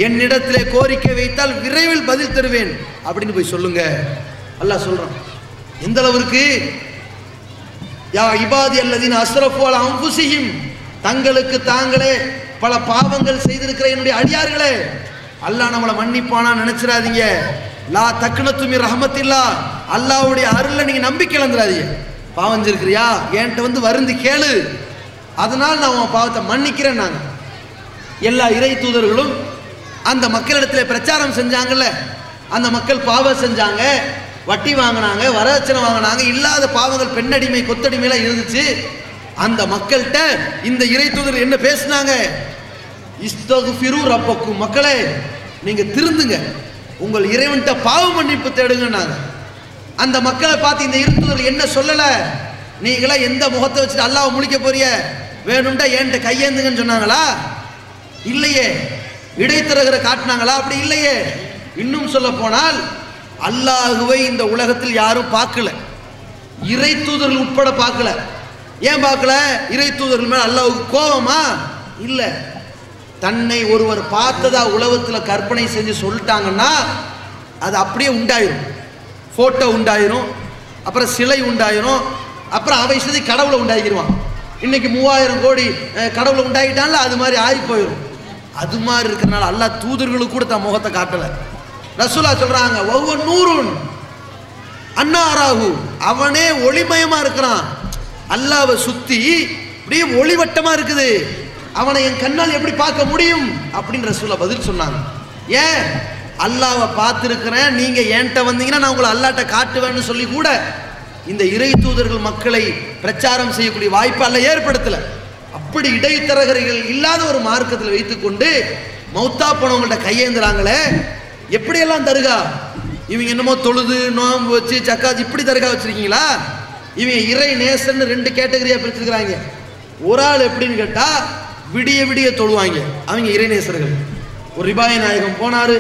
என்னிடத்திலே கோரிக்கை வைத்தால் விரைவில் பதில் தருவேன் அப்படின்னு போய் சொல்லுங்க. அல்லாஹ் சொல்றான். எந்த அளவிற்கு? யா இபாதி அல்லதீன அஸ்ரஃபு அலா அன்ஃபுஸிஹிம், தங்களுக்கு தாங்களே பல பாவங்கள் செய்திருக்கிற என்னுடைய அடியார்களே, அல்லாஹ் நம்மளை மன்னிப்பானா நினைச்சிடாதீங்க. லா தக்னத்து மின் ரஹ்மத்தில்லா, அல்லாஹ்வுடைய அருள்ல நீங்க நம்பிக்கை இழந்துடாதீங்க. பாவம் செஞ்சிருக்கிறியா, என்கிட்ட வந்து வருந்தி கேளு, அதனால் நான் உன் பாவத்தை மன்னிக்கிறேன். நாங்க எல்லா இறை தூதர்களும் அந்த மக்களிடத்தில் பிரச்சாரம் செஞ்சாங்கல்ல, அந்த மக்கள் பாவம் செஞ்சாங்க, வட்டி வாங்கினாங்க, வரதட்சணை வாங்கினாங்க, இல்லாத பாவங்கள், பெண்ணடிமை, கொத்தடிமைலாம் இருந்துச்சு. அந்த மக்கள்கிட்ட இந்த இறை தூதர் என்ன பேசினாங்க? இஸ்தக்ஃபிரு ரப்பக்கும், மக்களே நீங்க திருந்துங்க, உங்கள் இறைவன்கிட்ட பாவ மன்னிப்பு தேடுங்கன்னாங்க. அந்த மக்களை பார்த்து இந்த இறை தூதர் என்ன சொல்லல? நீங்களா எந்த முகத்தை வச்சுட்டு அல்லாஹ் முழிக்க போறிய, வேணும்டா என்கிட்ட கையேந்துங்கன்னு சொன்னாங்களா? இல்லையே. இடைத்தரகரை காட்டினாங்களா? அப்படி இல்லையே. இன்னும் சொல்ல போனால் அல்லாஹுவை இந்த உலகத்தில் யாரும் பார்க்கல, இறை தூதர்கள் உட்பட பார்க்கல. ஏன் பார்க்கல? இறை தூதர்கள் மேல அல்லாஹ்வுக்கு கோபமா? இல்ல. தன்னை ஒருவர் பார்த்ததா உலகத்தில் கற்பனை செஞ்சு சொல்லிட்டாங்கன்னா அது அப்படியே உண்டாயிரும். போட்டோ உண்டாயிரும், அப்புறம் சிலை உண்டாயிரும், அப்புறம் அவை இஷ்டத்தை கடவுளை உண்டாக்கிடுவான். இன்னைக்கு 3000 கோடி கடவுளை உண்டாக்கிட்டான்ல, அது மாதிரி ஆகி போயிடும். அது மாதிரி இருக்கிறனால அல்லாஹ் தூதர்களுக்கு கூட தன் முகத்தை காட்டல. ரசூலா சொல்றாங்க, ஒவ்வொரு நூறுன் அன்னாராகு, அவனே ஒளிமயமா இருக்கிறான். அல்லாஹ்வை சுத்தி அப்படியே ஒளிவட்டமா இருக்குது, அவனை என் கண்ணால் எப்படி பார்க்க முடியும் அப்படின்னு ரசூலா பதில் சொன்னாங்க. ஏன்? அல்லாஹ்வை பார்த்துருக்கிறேன், நீங்க என்கிட்ட வந்தீங்கன்னா நான் உங்களை அல்லாஹ்ட்ட காட்டுவேன்னு சொல்லி கூட இந்த இறை தூதர்கள் மக்களை பிரச்சாரம் செய்யக்கூடிய வாய்ப்பு அல்லாஹ் ஏற்படுத்தல. அப்படி இடைத்தரகர்கள் இல்லாத ஒரு மார்க்கத்தில் வைத்துக்கொண்டு மௌத்தா போனவங்கள்ட்ட கையேந்துறாங்களே, எப்படியெல்லாம் தர்கா? இவங்க என்னமோ தொழுது நோம்பு வச்சு சக்காத்து இப்படி தர்கா வச்சிருக்கீங்களா? இவங்க இறை நேசன்னு 2 கேட்டகரியா பிரிச்சிருக்கிறாங்க. ஒரு ஆள் எப்படின்னு கேட்டா விடிய விடிய தொழுவாங்க, அவங்க இறை நேசர்கள். ஒரு ரிபாய் நாயகம் போனாரு,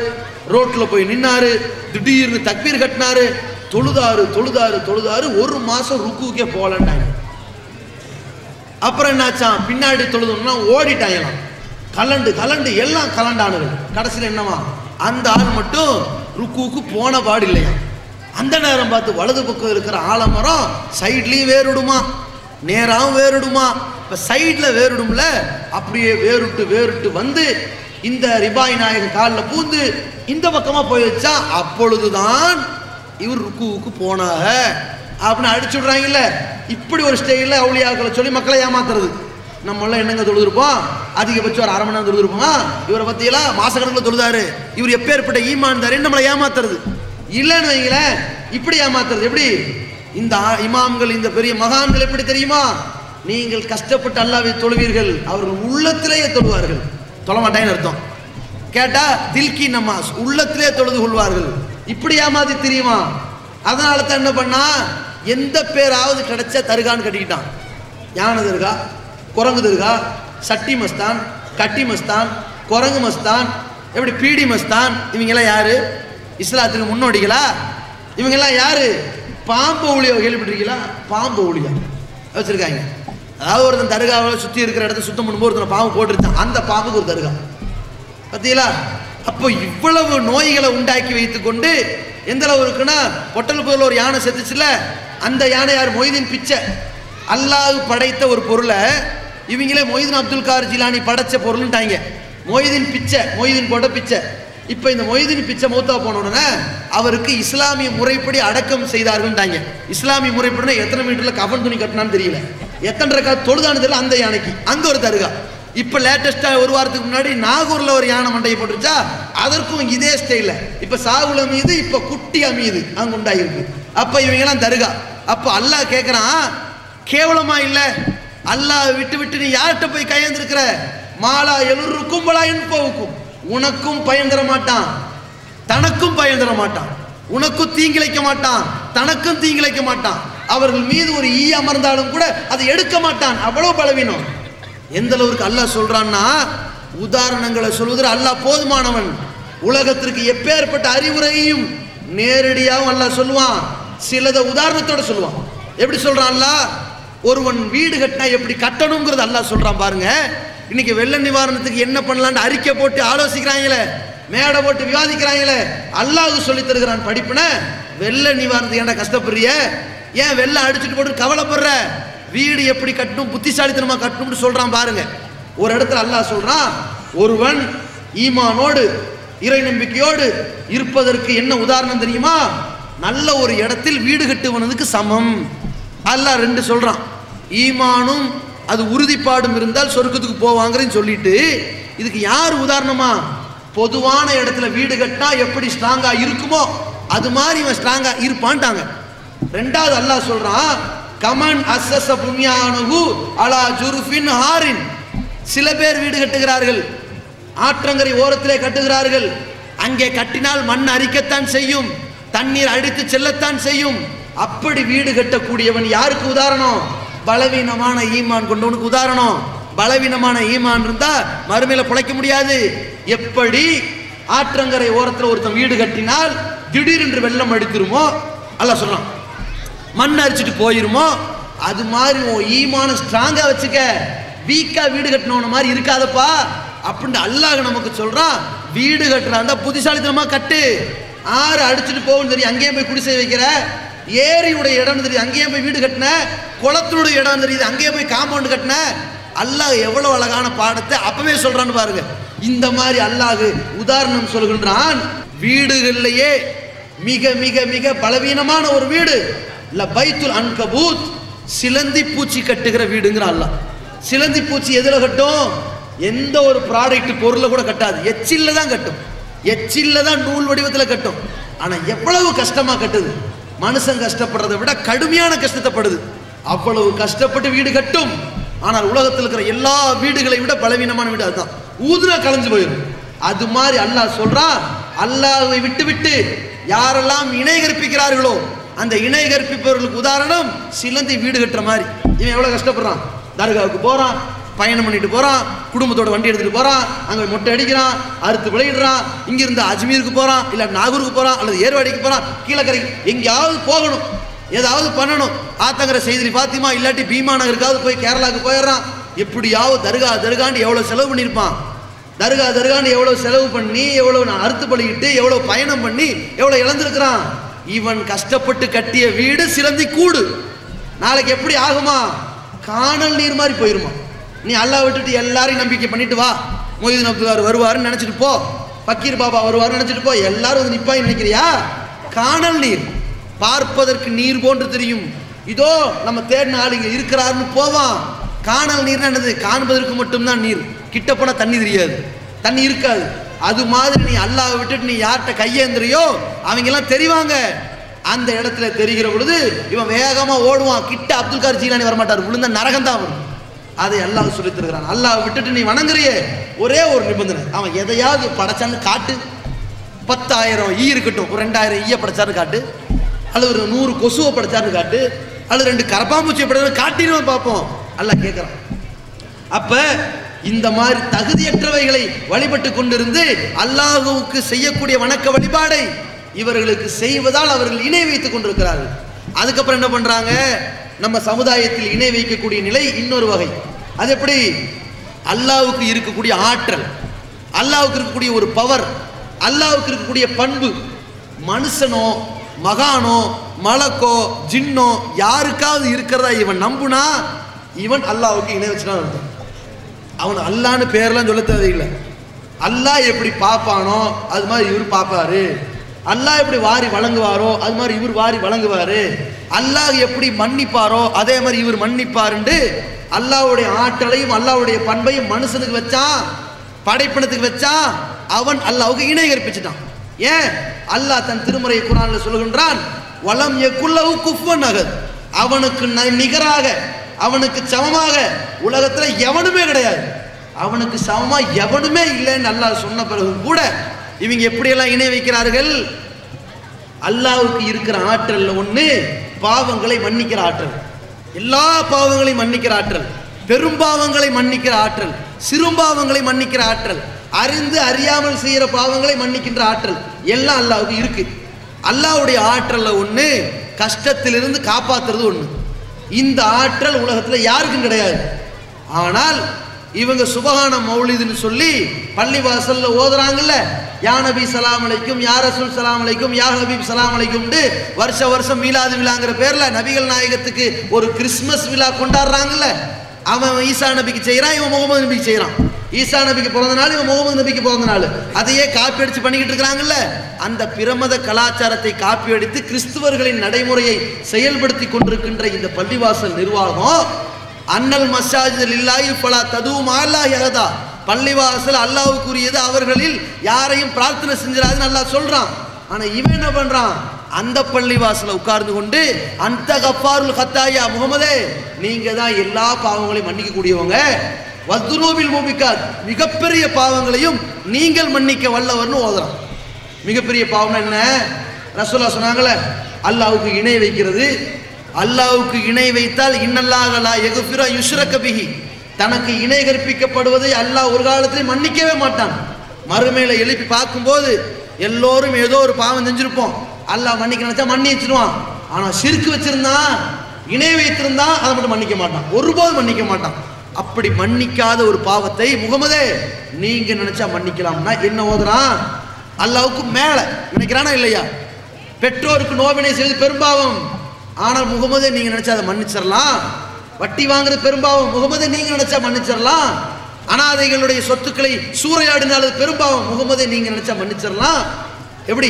ரோட்ல போய் நின்னாரு, திடீர்னு தக்பீர் கட்டினாரு, தொழுதாரு தொழுதாரு தொழுதாரு, 1 மாசம் ருக்குக்கே போகலன்னாங்க. அப்புறம் என்னாச்சான், பின்னாடி தொழுதுன்னா ஓடிட்டாங்களாம், கலண்டு கலண்டு எல்லாம் கலண்டானுகள். கடைசியில் என்னவா, அந்த ஆள் மட்டும் ருக்குவுக்கு போன பாடு இல்லையா. அந்த நேரம் பார்த்து வலது பக்கம் இருக்கிற ஆலமரம் சைட்லயும் வேறுடுமா, நேராவும் வேறுடுமா. இப்ப சைட்ல வேறுடும்ல, அப்படியே வேறுட்டு வேறுட்டு வந்து இந்த ரிபாய் நாயகன் காலில் பூந்து இந்த பக்கமா போய் வச்சா, அப்பொழுதுதான் இவர் ருக்குவுக்கு போனாக அப்படின்னு அடிச்சு விடுறாங்கல்ல. இப்படி ஒரு ஸ்டைல அவுளியாக்களை சொல்லி மக்களை ஏமாத்துறது. நம்மளாம் என்னங்க தொழுதுருப்போம், அதிகபட்சம் ஒரு 1/2 மணி நேரம் தொழுதுருப்போமா, இவரை பத்தியெல்லாம் மாசக்கணக்கில் தொழுதாரு, இவர் எப்பேற்பட்ட ஈமான் தாரு நம்மளை ஏமாத்துறது. இல்லைன்னு வைங்களேன், இப்படி ஏமாத்துறது. எப்படி இந்த இமாம்கள், இந்த பெரிய மகான்கள் எப்படி தெரியுமா, நீங்கள் கஷ்டப்பட்டு அல்லாஹ்வை தொழுவீர்கள், அவர்கள் உள்ளத்திலேயே தொழுவார்கள். தொழ மாட்டாங்கன்னு அர்த்தம். கேட்டா தில்கி நமாஸ், உள்ளத்திலே தொழுது கொள்வார்கள். இப்படி ஏமாத்தி தெரியுமா? அதனால தான் என்ன பண்ணா, எந்த பேராவது கிடைச்சா தர்கான்னு கட்டிக்கிட்டான். யானை தர்கா, குரங்கு தர்கா, சட்டி மஸ்தான், கட்டி மஸ்தான், குரங்கு மஸ்தான், எப்படி பீடி மஸ்தான். இவங்கெல்லாம் யாரு? இஸ்லாத்துக்கு முன்னோடிகளா? இவங்கெல்லாம் யாரு? பாம்பு ஊழியா கேள்விப்பட்டிருக்கீங்களா? பாம்பு ஊழியா வச்சிருக்காங்க. அதாவது ஒருத்தன் தர்காவில் சுற்றி இருக்கிற இடத்த சுத்தம் பண்ணும்போது ஒருத்தனை பாம்பு போட்டுருச்சான், அந்த பாம்புக்கு ஒரு தர்கா. பார்த்தீங்களா? அப்போ இவ்வளவு நோய்களை உண்டாக்கி வைத்துக் கொண்டு எந்த அளவு இருக்குன்னா, பொட்டல் பொருள் ஒரு யானை செத்துச்சுல, அந்த யானை யார்? மொய்தீன் பிச்சை. அல்லாஹ் படைத்த ஒரு பொருளை இவங்களே மொய்தீன் அப்துல் கார் ஜிலானி படைச்ச பொருள்ன்ட்டாங்க. மொய்தீன் பிச்சை, மொய்தீன் போட்ட பிச்சை. இப்போ இந்த மொய்தீன் பிச்சை மௌத்தா போன உடனே அவருக்கு இஸ்லாமிய முறைப்படி அடக்கம் செய்தார்கள்ட்டாங்க. இஸ்லாமிய முறைப்படினா எத்தனை மீட்டரில் கஃன் துணி கட்டினான்னு தெரியல, எத்தனை ரக்கா தொழுதானு தெரியல. அந்த யானைக்கு அங்கே ஒரு தர்கா. இப்போ லேட்டஸ்ட்டாக ஒரு வாரத்துக்கு முன்னாடி நாகூரில் ஒரு யானை மண்டையை போட்டுருச்சா, அதற்கும் இதே ஸ்டைல இப்போ சாகுல மீது, இப்போ குட்டி அமீது அங்கே உண்டாயிருக்கு. அப்போ இவங்கெல்லாம் தர்கா. அப்போ அல்லாஹ் கேட்குறான், கேவலமா இல்லை? அல்லாஹ் விட்டு விட்டு நீ யார்கிட்ட போய் கையெழுந்திருக்கிற? மாலா எழுருக்கும் பலா என்பவுக்கும், உனக்கும் பயன் தர மாட்டான், தனக்கும் பயன் தர மாட்டான், உனக்கும் தீங்கிழைக்க மாட்டான், தனக்கும் தீங்கிழைக்க மாட்டான். அவர்கள் மீது ஒரு ஈ அமர்ந்தாலும் கூட அதை எடுக்க மாட்டான். அவ்வளவு பலவீனம். எந்த அளவுக்கு அல்லாஹ் சொல்றான்னா, உதாரணங்களை சொல்வதில் அல்லாஹ் போதுமானவன். உலகத்திற்கு எப்பேற்பட்ட அறிவுரையையும் நேரடியாகவும் அல்லாஹ் சொல்லுவான், சிலத உதாரணத்தோட சொல்லுவான். எப்படி சொல்றான் அல்லாஹ்? ஒருவன் வீடு கட்டினா எப்படி கட்டணுங்கிறது அல்லாஹ் சொல்றான் பாருங்க. இன்னைக்கு வெள்ள நிவாரணத்துக்கு என்ன பண்ணலான்னு அறிக்கை போட்டு ஆலோசிக்கிறாங்களே, மேடை போட்டு விவாதிக்கிறாங்களே, அல்லாஹ் சொல்லி தருகிறான் படிப்புன. வெள்ள நிவாரணத்துக்கு ஏன்டா கஷ்டப்படுறிய? ஏன் வெள்ளம் அடிச்சுட்டு போட்டு கவலைப்படுற? வீடு எப்படி கட்டணும், புத்திசாலித்தனமா கட்டணும்னு சொல்றான் பாருங்க. ஒரு இடத்துல அல்லாஹ் சொல்றான், ஒருவன் ஈமானோடு இறை நம்பிக்கையோடு இருப்பதற்கு என்ன உதாரணம் தெரியுமா? நல்ல ஒரு இடத்தில் வீடு கட்டுவனதுக்கு சமம். அல்லாஹ் 2 சொல்றான். ஈமானும் அது உறுதிப்பாடும் இருந்தால் சொர்க்கத்துக்கு போவாங்கன்னு சொல்லிட்டு, இதுக்கு யார் உதாரணமா? பொதுவான இடத்துல வீடு கட்டா எப்படி ஸ்ட்ராங்கா இருக்குமோ அது மாதிரி இவன் ஸ்ட்ராங்கா இருப்பான்ட்டாங்க. 2வது அல்லாஹ் சொல்றான், கமன் அஸ்ஸஸ புன்யானஹு அலா ஜுர்ஃபின் ஹாரின். சில பேர் வீடு கட்டுகிறார்கள், ஆற்றங்கரை ஓரத்திலே கட்டுகிறார்கள். அங்கே கட்டினால் மண் அரிக்கத்தான் செய்யும், தண்ணீர் அடித்து செல்லத்தான் செய்யும். அப்படி வீடு கட்டக்கூடியவன் யாருக்கு உதாரணம்? பலவீனமான ஈமான் கொண்டவனுக்கு உதாரணம். பலவீனமான ஈமான் இருந்தா மறுமையில பிழைக்க முடியாது. எப்படி ஆற்றங்கரை ஓரத்தில் ஒருத்தன் வீடு கட்டினால் திடீரென்று வெள்ளம் அடித்துருமோ, அல்லாஹ் சொல்றான், மண் அரிச்சிட்டு போயிருமோ, அது மாதிரி உன் ஈமான ஸ்ட்ராங்கா வச்சுக்க. வீக்கா வீடு கட்டினவன மாதிரி இருக்காதப்பா அப்படின்னு அல்லாஹ் நமக்கு சொல்றான். வீடு கட்டுறான் புத்திசாலித்தனமா கட்டு. ஆறு அடிச்சுட்டு போகும் தெரியும், அங்கேயே போய் குடிசை வைக்கிற. ஏரியுடைய இடம் தெரியுது, அங்கேயே போய் வீடு கட்டின. குளத்தினுடைய இடம் தெரியுது, அங்கேயே போய் காம்பவுண்ட் கட்டின. அல்லாஹ் எவ்வளவு அழகான பாடத்தை அப்பவே சொல்றான்னு பாருங்க. இந்த மாதிரி அல்லாஹ் உதாரணம் சொல்கின்றான். வீடுகளிலேயே மிக மிக மிக பலவீனமான ஒரு வீடு பைத்துல் அன்கபூத், சிலந்தி பூச்சி கட்டுகிற வீடுங்கிற அல்லாஹ். சிலந்தி பூச்சி எதுல கட்டும்? எந்த ஒரு ப்ராடக்ட் பொருளை கூட கட்டாது, எச்சில்ல தான் கட்டும். எச்சில்ல தான் நூல் வடிவத்தில் கட்டும். ஆனா எவ்வளவு கஷ்டமா கட்டுது! மனுஷன் கஷ்டப்படுறதை விட கடுமையான கஷ்டத்தைப்படுது. அவ்வளவு கஷ்டப்பட்டு வீடு கட்டும். ஆனால் உலகத்தில் இருக்கிற எல்லா வீடுகளை விட பலவீனமான வீடு அதுதான். ஊதுனா கலைஞ்சு போயிடும். அது மாதிரி அல்லாஹ் சொல்றான், அல்லாஹ்வை விட்டு யாரெல்லாம் இணை கற்பிக்கிறார்களோ அந்த இணை கற்பிப்பவர்களுக்கு உதாரணம் சிலந்தி வீடு கட்டுற மாதிரி. இவன் எவ்வளவு கஷ்டப்படுறான், தர்காவுக்கு போறான், பயணம் பண்ணிட்டு போறான், குடும்பத்தோட வண்டி எடுத்துட்டு போறான், அங்க மொட்டை அடிக்கிறான், அறுத்து விளையிடுறான், இங்கிருந்து அஜ்மீருக்கு போறான், இல்ல நாகூருக்கு போறான், அல்லது ஏர்வாடிக்கு போறான், கீழக்கரைக்கு எங்கேயாவது போகணும், ஏதாவது பண்ணணும். ஆத்தங்கர செய்தி பாத்திமா இல்லாட்டி பீமா நகருக்காவது போய் கேரளாவுக்கு போயிடுறான். எப்படியாவது தர்காண்டு எவ்வளவு செலவு பண்ணியிருப்பான், தர்காண்டு எவ்வளவு செலவு பண்ணி, எவ்வளவு அறுத்து பலியிட்டு, எவ்வளவு பயணம் பண்ணி, எவ்வளவு இழந்திருக்கிறான். இவன் கஷ்டப்பட்டு கட்டிய வீடு சிலந்தி கூடு. நாளைக்கு எப்படி ஆகுமா, காணல் நீர் மாதிரி போயிருமா. நீ அல்லாஹ் விட்டுட்டு எல்லாரையும் நம்பிக்கை பண்ணிட்டு வா, மொய்தீன் அப்துல்லார் வருவாருன்னு நினைச்சிட்டு போ, பக்கீர் பாபா வருவாருன்னு நினைச்சிட்டு போ, எல்லாரும் வந்து நிப்பாய் நினைக்கிறியா? காணல் நீர் பார்ப்பதற்கு நீர் போன்று தெரியும், இதோ நம்ம தேடின ஆள் இங்க இருக்கிறாருன்னு போவான். காணல் நீர் என்னது, காண்பதற்கு மட்டும்தான் நீர், கிட்ட போனா தண்ணி தெரியாது, தண்ணி இருக்காது. அது மாதிரி நீ அல்லாஹ் விட்டுட்டு நீ யார்கிட்ட கையேந்திரியோ அவங்க எல்லாம் தெரிவாங்க. அந்த இடத்துல தெரிகிற பொழுது இவன் வேகமா ஓடுவான். கிட்ட அப்துல் கார் ஜீலானி வரமாட்டார், விழுந்த நரகம் தான் வரும். அதை அல்லாஹ் சொல்லித் தருகிறான். அல்லாஹ் விட்டுட்டு நீ வணங்குறியே, ஒரே ஒரு நிபந்தனை, அவன் எதையாவது படைச்சான்னு காட்டு. 10,000 ஈ இருக்கட்டும், ஒரு 2,000 ஈய படைச்சாரு காட்டு, அல்லது ஒரு 100 கொசுவை படைச்சாரு காட்டு, அல்லது 2 கரப்பாம்பூச்சியை படைச்சாரு காட்டின்னு பார்ப்போம். அல்லாஹ் கேட்கிறான். அப்ப இந்த மாதிரி தகுதியற்றவைகளை வழிபட்டு கொண்டிருந்து அல்லாஹ்வுக்கு செய்யக்கூடிய வணக்க வழிபாடை இவர்களுக்கு செய்வதால் அவர்கள் இணை வைத்துக் கொண்டிருக்கிறார்கள். அதுக்கப்புறம் என்ன பண்றாங்க, நம்ம சமுதாயத்தில் இணை வைக்கக்கூடிய நிலை இன்னொரு வகை. அது எப்படி, அல்லாஹ்வுக்கு இருக்கக்கூடிய ஆற்றல், அல்லாஹ்வுக்கு இருக்கக்கூடிய ஒரு பவர், அல்லாஹ்வுக்கு இருக்கக்கூடிய பண்பு, மனுஷனோ மகானோ மலக்கோ ஜின்னோ யாருக்காவது இருக்கிறதா இவன் நம்புனா இவன் அல்லாஹ்வுக்கு இணை வச்சுனா அர்த்தம். அவன் அல்லான்னு பேரெல்லாம் சொல்ல தேவையில்லை. அல்லாஹ் எப்படி பார்ப்பானோ அது மாதிரி இவர் பார்ப்பாரு, அல்லாஹ் எப்படி வாரி வழங்குவாரோ அது மாதிரி இவர் வாரி வழங்குவாரு, அல்லாஹ் எப்படி மன்னிப்பாரோ அதே மாதிரி இவர் மன்னிப்பாருண்டு அல்லாஹ்வுடைய ஆற்றலையும் அல்லாஹ்வுடைய பண்பையும் மனுஷனுக்கு வச்சான், படைப்பினத்துக்கு வச்சான். அவன் அல்லாஹ்வுக்கு இணை கற்பிச்சிட்டான். ஏன், அல்லாஹ் தன் திருமறை குர்ஆன்ல சொல்கின்றான், வலம் யகுல்லஹு குஃபுவன் அஹத், அவனுக்கு நிகராக அவனுக்கு சமமாக உலகத்துல எவனுமே கிடையாது, அவனுக்கு சமமா எவனுமே இல்லைன்னு அல்லாஹ் சொன்ன பிறகு கூட இவங்க எப்படியெல்லாம் இணை வைக்கிறார்கள். அல்லாஹ்வுக்கு இருக்கிற ஆற்றல் ஒண்ணு பாவங்களை மன்னிக்கிற ஆற்றல், எல்லா பாவங்களையும் மன்னிக்கிற ஆற்றல், பெரும்பாவங்களை மன்னிக்கிற ஆற்றல், சிறுபாவங்களை மன்னிக்கிற ஆற்றல், அறிந்து அறியாமல் செய்யற பாவங்களை மன்னிக்கின்ற ஆற்றல் எல்லாம் அல்லாஹ்வுக்கு இருக்கு. அல்லாஹ்வுடைய ஆற்றல்ல ஒண்ணு கஷ்டத்திலிருந்து காப்பாத்துறது ஒண்ணு. இந்த ஆற்றல் உலகத்துல யாருக்கும் கிடையாது. ஆனால் இவங்க சுபஹான மௌலிதுன்னு சொல்லி பள்ளி வாசல்ல ஓதுறாங்கல்ல, யா நபி சலாம் அலைக்கும், யா ரசூல் சலாம் அலைக்கும், யா ஹபீப் சலாம் அலைக்கும், வருஷம் மீலாது விழாங்கிற பேர்ல நபிகள் நாயகத்துக்கு ஒரு கிறிஸ்மஸ் விழா கொண்டாடுறாங்கல்ல. அவன் ஈசா நபிக்கு செய்யறான், இவன் முகமது நபிக்கு செய்யறான். ஈசா நபிக்கு பிறந்த நாள், இவன் முகமது நபிக்கு பிறந்த நாள், அதையே காப்பி அடிச்சு பண்ணிக்கிட்டு இருக்கிறாங்கல்ல. அந்த பிரமத கலாச்சாரத்தை காப்பி அடித்து கிறிஸ்துவர்களின் நடைமுறையை செயல்படுத்தி கொண்டிருக்கின்ற இந்த பள்ளிவாசல் நிர்வாகம், அன்னல் மஸ்ஜிது லில்லாஹி ஃபலா தது மஅல்லாஹி அஹதா, பள்ளிவாசல் அல்லாஹ்வுக்குரியது, அவர்களில் யாரையும் பிரார்த்தனை செஞ்சிராதுன்னு அல்லாஹ் சொல்றான். ஆனா இவன் என்ன பண்றான், அந்த பள்ளிவாசல உட்கார்ந்து கொண்டு அந்த கஃபாருல் கத்தாயா, முகமதே நீங்க தான் எல்லா பாவங்களையும் மன்னிக்க கூடியவங்க, வதுனூபில் முபிகாத், மிகப்பெரிய பாவங்களையும் நீங்கள் மன்னிக்க வல்லவர்னு ஓதுறான். மிகப்பெரிய பாவம் என்ன, ரசூலுல்லாஹ் சொன்னாங்களே, அல்லாஹ்வுக்கு இணை வைக்கிறது. அல்லாஹ்வுக்கு இணை வைத்தால் இன்னல்லாஹ லா யக்ஃபிரு யுஷ்ரக பிஹி, தனக்கு இணை கற்பிக்கப்படுவதை அல்லாஹ் ஒரு காலத்திலே மன்னிக்கவே மாட்டான். மறுமையில எழுப்பி பார்க்கும்போது எல்லோரும் ஏதோ ஒரு பாவம் செஞ்சிருப்போம், அல்லாஹ் மன்னிக்க நினைச்சா மன்னிச்சிருவான். ஆனா ஷிர்க் வச்சிருந்தான், இணை வைத்திருந்தான், அதை மட்டும் மன்னிக்க மாட்டான், ஒருபோதும் மன்னிக்க மாட்டான். அப்படி மன்னிக்காத ஒரு பாவத்தை முகமதே நீங்க நினைச்சா மன்னிக்கலாம்னா என்ன ஓதுறான், அல்லாஹ்வுக்கு மேல நினைக்கிறானா இல்லையா. பெற்றோருக்கு நோவினை செய்வது பெரும்பாவம், ஆனால் முகமதே நீங்க நினைச்சா அதை மன்னிச்சிடலாம். வட்டி வாங்குறது பெரும்பாவம், முகமதே நீங்க நினைச்சா மன்னிச்சிடலாம். அனாதைகளுடைய சொத்துக்களை சூறையாடினால பெரும்பாவம், முகமதே நீங்க நினைச்சா மன்னிச்சிடலாம். எப்படி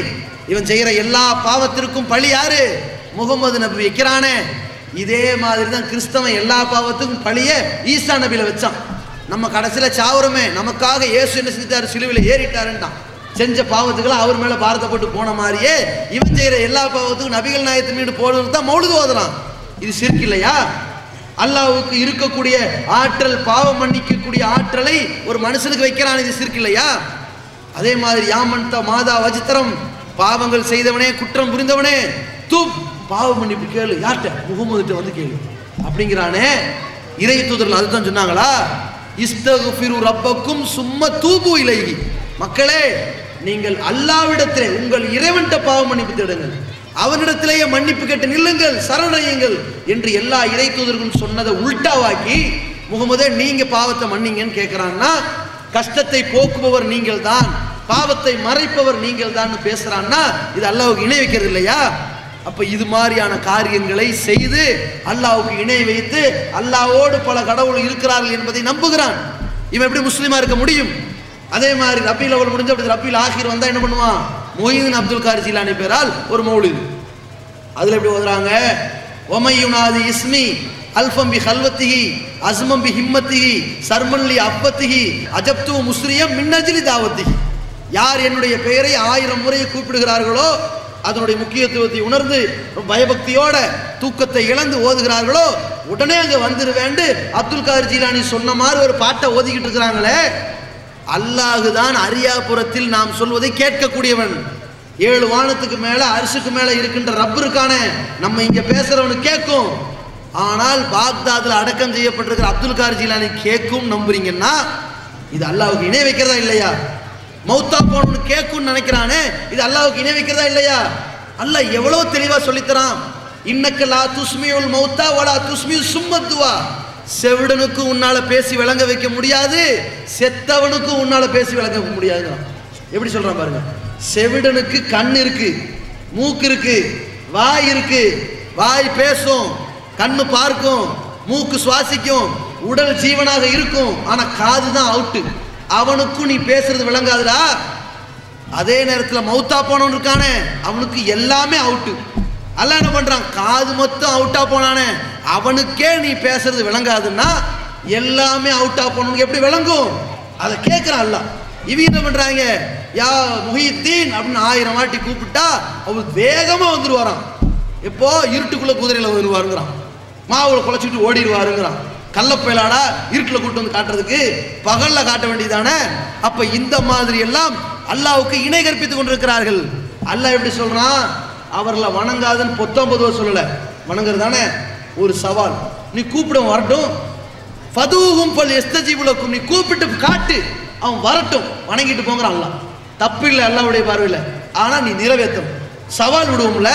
இவன் செய்யற எல்லா பாவத்திற்கும் பழி யாரு, முகமது நபி வைக்கிறானே. இதே மாதிரி தான் கிறிஸ்தவன் எல்லா பாவத்துக்கும் பழிய ஈசா நபியில வச்சான். நம்ம கடைசியில சாவுறமே, நமக்காக இயேசு என்ன செஞ்சிட்டாரு, சிலுவையில ஏறிட்டாருன்ட்டான். செஞ்ச பாவத்துக்களை அவர் மேல பாரத்தப்பட்டு போன மாதிரியே இவன் செய்யற எல்லா பாவத்துக்கும் நபிகள் நாயகத்தின் மீது போடுறது தான் மௌலிது ஓதுறான். இது ஷிர்க் இல்லையா? அல்லாஹ்வுக்கு இருக்கக்கூடிய ஆற்றல், பாவம் மன்னிக்கக்கூடிய ஆற்றலை ஒரு மனுஷனுக்கு வைக்கிறான், இது ஷிர்க் இல்லையா? அதே மாதிரி யாமன்த மாதா வஜித்தரம், பாவங்கள் செய்தவனே, குற்றம் புரிந்தவனே, தூப், பாவ மன்னிப்பு கேளு. யார்கிட்ட? முகமதுட்ட வந்து கேளு அப்படிங்கிறானே. இறை தூதர்கள் அதுதான் சொன்னாங்களா? இஸ்தக்ஃபிரு ரப்பக்கும் சும்ம தூபு இலைஹி. மக்களே, நீங்கள் அல்லாஹ்விடத்திலே உங்கள் இறைவன்கிட்ட பாவ மன்னிப்பு தேடுங்கள், அவனிடத்திலேயே மன்னிப்பு கேட்டு நில்லுங்கள், சரணடையுங்கள் என்று எல்லா இறை தூதர்களும் சொன்னதை உல்டாவாக்கி முகமதே நீங்க பாவத்தை மன்னிங்கன்னு கேட்கிறான்னா, கஷ்டத்தை போக்குபவர் நீங்கள் தான், பாவத்தை மறைப்பவர் நீங்கள் தான் பேசுறான்னா, இது அல்லாஹ்வுக்கு இணை வைக்கிறது இல்லையா? அப்ப இது மாதிரியான காரியங்களை செய்து அல்லாஹ்வுக்கு இணை வைத்து அல்லாஹ்வோடு பல கடவுள் இருக்கிறார்கள் என்பதை நம்புகிறான். இவன் எப்படி முஸ்லீமா இருக்க முடியும்? அதே மாதிரி ரபீல் அவல் முடிஞ்ச அப்படி ரபீல் ஆஹிர் வந்தா என்ன பண்ணுவான்? மொஹிதீன் அப்துல் காரி ஜீலானி பேரால் ஒரு மௌலிது. அதுல எப்படி ஓதுறாங்க? ஒமையுனாதி இஸ்மி அல்ஃபம் பி ஹல்வத்திஹி அஸ்மம் பி ஹிம்மத்திஹி சர்மன் லி அப்பத்திஹி அஜப்து முஸ்ரியம் மின்னஜிலி தாவத்திஹி. யார் என்னுடைய பெயரை 1000 முறை கூப்பிடுகிறார்களோ, அதனுடைய முக்கியத்துவத்தை உணர்ந்து பயபக்தியோட தூக்கத்தை இழந்து ஓதுகிறார்களோ, உடனே அங்க வந்துருவேண்டு அப்துல் காரி ஜீலானி சொன்ன மாதிரி ஒரு பாட்டை ஓதிக்கிட்டு இருக்கிறாங்களே. அல்லாஹு தான் அரியாபுரத்தில் நாம் சொல்வதை கேட்கக்கூடியவன். 7 வானத்துக்கு மேல அரிசுக்கு மேல இருக்கின்ற ரப்பு இருக்கானே, நம்ம இங்க பேசுறவனு கேட்கும். ஆனால் பாக்தாதுல அடக்கம் செய்யப்பட்டிருக்கிற அப்துல் காரி ஜீலானி கேட்கும் நம்புறீங்கன்னா இது அல்லாஹ்வுக்கு இணை வைக்கிறதா இல்லையா? மௌத்தா போன்னு கேட்கும்னு நினைக்கிறானே, இது அல்லாஹ்வுக்கு இணை வைக்கிறதா இல்லையா? அல்லாஹ் எவ்வளவு தெளிவா சொல்லித்தரான். இன்னக்க லா துஸ்மியுல் மௌத்தா வலா துஸ்மியு சும்மத்துவா. செவிடனுக்கு உன்னால பேசி விளங்க வைக்க முடியாது, செத்தவனுக்கு உன்னால பேசி விளங்க வைக்க முடியாது. எப்படி சொல்றான் பாருங்க. செவிடனுக்கு கண் இருக்கு, மூக்கு இருக்கு, வாய் இருக்கு. வாய் பேசும், கண்ணு பார்க்கும், மூக்கு சுவாசிக்கும், உடல் ஜீவனாக இருக்கும். ஆனா காது தான் அவுட்டு. அவனுக்கும் நீ பேசுறது விளங்காதுடா. அதே நேரத்தில் மௌத்தா போனவன் இருக்கானே, அவனுக்கு எல்லாமே அவுட்டு. அல்லாஹ் என்ன பண்றான்? காது மொத்தம் அவுட்டா போனானே, அவனுக்கே நீ பேசுறது விளங்காதுன்னா எல்லாமே அவுட்டா போனவனுக்கு எப்படி விளங்கும்? அதை கேட்கிறான் அல்லாஹ். இவங்க என்ன பண்றாங்க? யா முஹித்தீன் அப்படின்னு 1000 வாட்டி கூப்பிட்டா அவர் வேகமா வந்துருவாராம். எப்போ? இருட்டுக்குள்ள குதிரையில வருவாருங்கிறான், மாவுல குலைச்சிட்டு ஓடிடுவாருங்கிறான். கள்ளப்பயலாடா இருட்டில் கூட்டு வந்து காட்டுறதுக்கு பகல்ல காட்ட வேண்டியதானே. அப்ப இந்த மாதிரி எல்லாம் அல்லாஹ்வுக்கு இணை கற்பித்துக் கொண்டிருக்கிறார்கள். அல்லாஹ் எப்படி சொல்றான்? அவர்களை வணங்காதுன்னு 19 சொல்லல, வணங்குறதானே ஒரு சவால். நீ கூப்பிட வரட்டும், ஃபதூஹும் ஃபல் யஸ்தஜீபுலக்கும், நீ கூப்பிட்டு காட்டு, அவன் வரட்டும், வணங்கிட்டு போங்கிறான் அல்லாஹ். தப்பு இல்லை அல்லாஹ்வுடைய பார்வையில். ஆனா நீ நிறைவேற்றும். சவால் விடுவோம்ல,